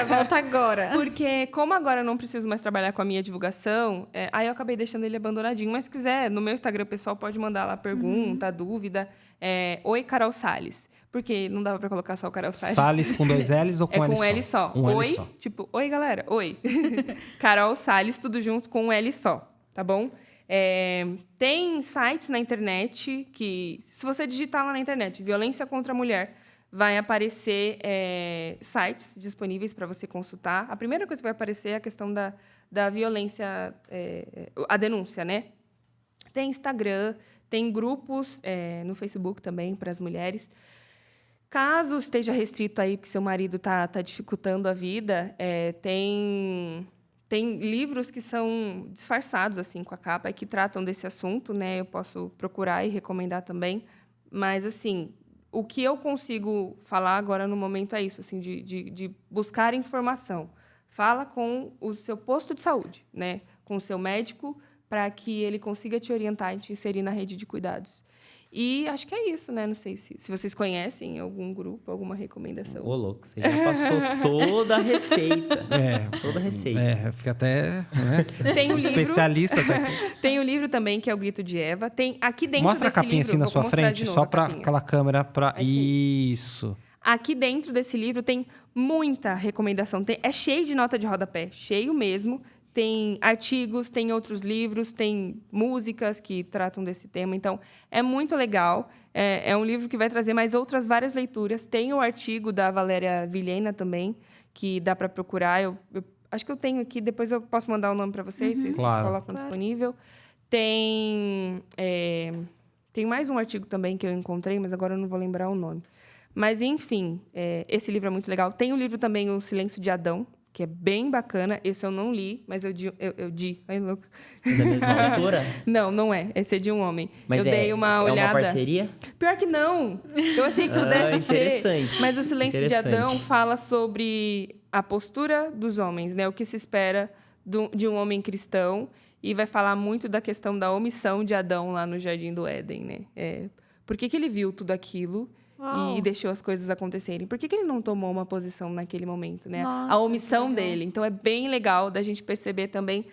Volta agora. Porque como agora eu não preciso mais trabalhar com a minha divulgação, aí eu acabei deixando ele abandonadinho. Mas se quiser, no meu Instagram pessoal, pode mandar lá pergunta, dúvida. Oi, Carol Salles. Porque não dava pra colocar só o Carol Salles. Salles com 2 L's ou com L só? Com L só. Oi, L só. Tipo, oi, galera. Oi. Carol Salles, tudo junto com um L só, tá bom? Tem sites na internet que, se você digitar lá na internet, violência contra a mulher, vai aparecer sites disponíveis para você consultar. A primeira coisa que vai aparecer é a questão da violência, a denúncia, né? Tem Instagram, tem grupos no Facebook também para as mulheres. Caso esteja restrito aí, porque seu marido tá dificultando a vida, tem livros que são disfarçados assim com a capa e que tratam desse assunto, né? Eu posso procurar e recomendar também. Mas, assim, o que eu consigo falar agora no momento é isso, assim, de buscar informação. Fala com o seu posto de saúde, né? Com o seu médico, para que ele consiga te orientar e te inserir na rede de cuidados. E acho que é isso, né? Não sei se vocês conhecem algum grupo, alguma recomendação. Ô, louco, você já passou toda a receita. Toda a receita. Fica até... Né? Tem um livro... Especialista até. Tem um livro também, que é O Grito de Eva. Tem aqui dentro Mostra desse a capinha livro... assim na sua frente, só para aquela câmera. Isso. Aqui dentro desse livro tem muita recomendação. É cheio de nota de rodapé, cheio mesmo. Tem artigos, tem outros livros, tem músicas que tratam desse tema. Então, é muito legal. É um livro que vai trazer mais outras várias leituras. Tem o artigo da Valéria Vilhena também, que dá para procurar. Eu acho que eu tenho aqui, depois eu posso mandar o nome para vocês, se vocês colocam disponível. Tem mais um artigo também que eu encontrei, mas agora eu não vou lembrar o nome. Mas, enfim, esse livro é muito legal. Tem o livro também, O Silêncio de Adão, que é bem bacana. Esse eu não li, mas eu di. Ai, louco. É da mesma autora? Não é. Esse é de um homem. Mas eu dei uma olhada. É uma parceria? Pior que não. Eu achei que pudesse ser. Mas O Silêncio de Adão fala sobre a postura dos homens, né? O que se espera de um homem cristão. E vai falar muito da questão da omissão de Adão lá no Jardim do Éden, né? Por que ele viu tudo aquilo e deixou as coisas acontecerem? Por que ele não tomou uma posição naquele momento, né? Nossa, a omissão dele. Então, é bem legal da gente perceber também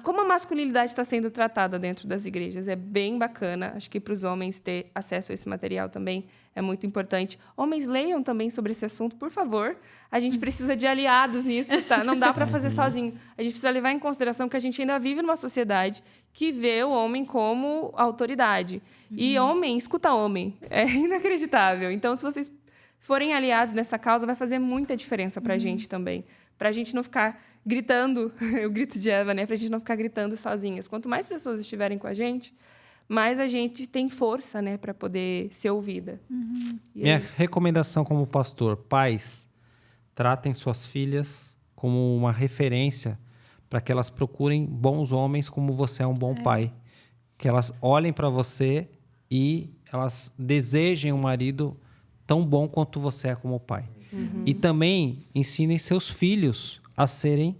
como a masculinidade está sendo tratada dentro das igrejas. É bem bacana. Acho que para os homens ter acesso a esse material também é muito importante. Homens, leiam também sobre esse assunto, por favor. A gente precisa de aliados nisso, tá? Não dá para fazer sozinho. A gente precisa levar em consideração que a gente ainda vive numa sociedade que vê o homem como autoridade. E homem, escuta homem. É inacreditável. Então, se vocês forem aliados nessa causa, vai fazer muita diferença para a gente também. Para a gente não ficar gritando, o grito de Eva, né? Para a gente não ficar gritando sozinhas. Quanto mais pessoas estiverem com a gente, mais a gente tem força, né? Para poder ser ouvida. Minha recomendação como pastor: pais, tratem suas filhas como uma referência para que elas procurem bons homens como você é um bom pai. Que elas olhem para você e elas desejem um marido tão bom quanto você é como pai. E também ensinem seus filhos a serem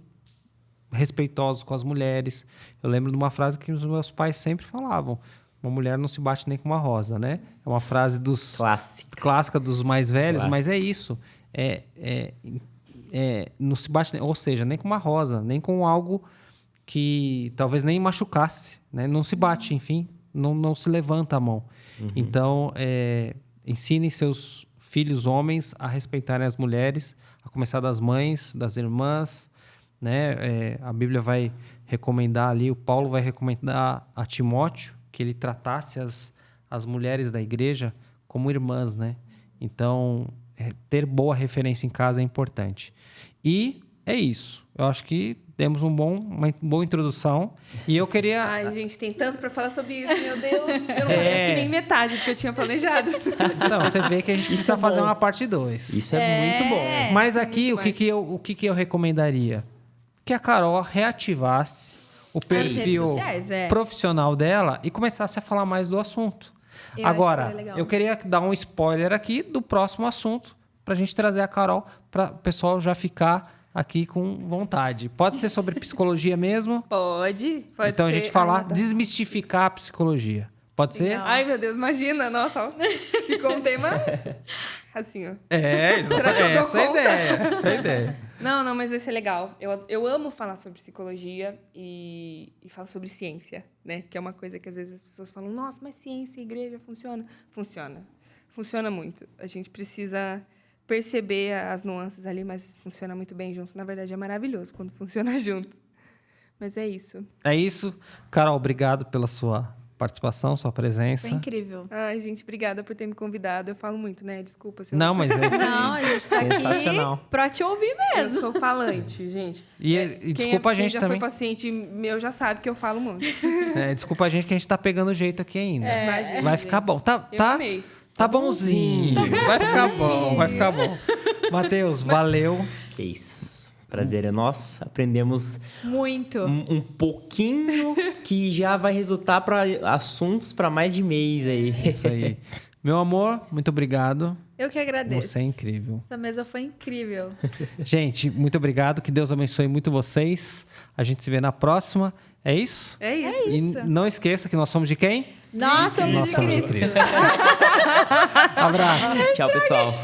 respeitosos com as mulheres. Eu lembro de uma frase que os meus pais sempre falavam: uma mulher não se bate nem com uma rosa, né? É uma frase clássica dos mais velhos, mas é isso. Não se bate, ou seja, nem com uma rosa, nem com algo que talvez nem machucasse, né? Não se bate, enfim, não se levanta a mão. Então, ensinem seus filhos homens a respeitarem as mulheres, a começar das mães, das irmãs, né? A Bíblia vai recomendar ali, o Paulo vai recomendar a Timóteo que ele tratasse as mulheres da igreja como irmãs, né? Então, ter boa referência em casa é importante. E é isso. Eu acho que demos uma boa introdução. E eu queria... Ai, gente, tem tanto para falar sobre isso, meu Deus. Eu não falei acho que nem metade do que eu tinha planejado. Então, você vê que a gente precisa fazer uma parte 2. Isso é muito bom. Mas aqui, o que eu recomendaria? Que a Carol reativasse o redes perfil sociais, profissional dela e começasse a falar mais do assunto. Eu Agora, acho que seria legal. eu queria dar um spoiler aqui do próximo assunto pra gente trazer a Carol para o pessoal já ficar aqui com vontade. Pode ser sobre psicologia mesmo? Pode Então ser. a gente falar, Ai, tá. desmistificar a psicologia. Pode ser? Legal. Ai, meu Deus, imagina. Nossa, ó. Ficou um tema assim, ó. Será que eu dou essa é a conta? ideia. Essa é a ideia. Não, mas vai ser legal. Eu amo falar sobre psicologia e falar sobre ciência, né? Que é uma coisa que às vezes as pessoas falam, nossa, mas ciência e igreja funciona? Funciona. Funciona muito. A gente precisa perceber as nuances ali, mas funciona muito bem junto. Na verdade, é maravilhoso quando funciona junto. Mas é isso. É isso. Carol, obrigado pela sua participação, sua presença. Foi incrível. Ai, gente, obrigada por ter me convidado. Eu falo muito, né? Desculpa se eu Não, mas é isso aí. Não, a gente tá Sensacional. aqui pra te ouvir Eu mesmo. sou falante, gente. E desculpa a gente quem já também. foi paciente meu já sabe que eu falo muito. Desculpa a gente que a gente tá pegando o jeito aqui ainda. Imagina, Vai ficar gente. bom. Eu amei. Tá bonzinho. Vai ficar bom, vai ficar bom. Matheus, valeu. Que isso. Prazer é nosso. Aprendemos Muito. um pouquinho que já vai resultar para assuntos para mais de mês aí. Isso aí. Meu amor, muito obrigado. Eu que agradeço. Você é incrível. Essa mesa foi incrível. Gente, muito obrigado. Que Deus abençoe muito vocês. A gente se vê na próxima. É isso? É isso. E não esqueça que nós somos de quem? Nossa, Nós muito somos de incrível. Cristo. Abraço. Tchau, pessoal.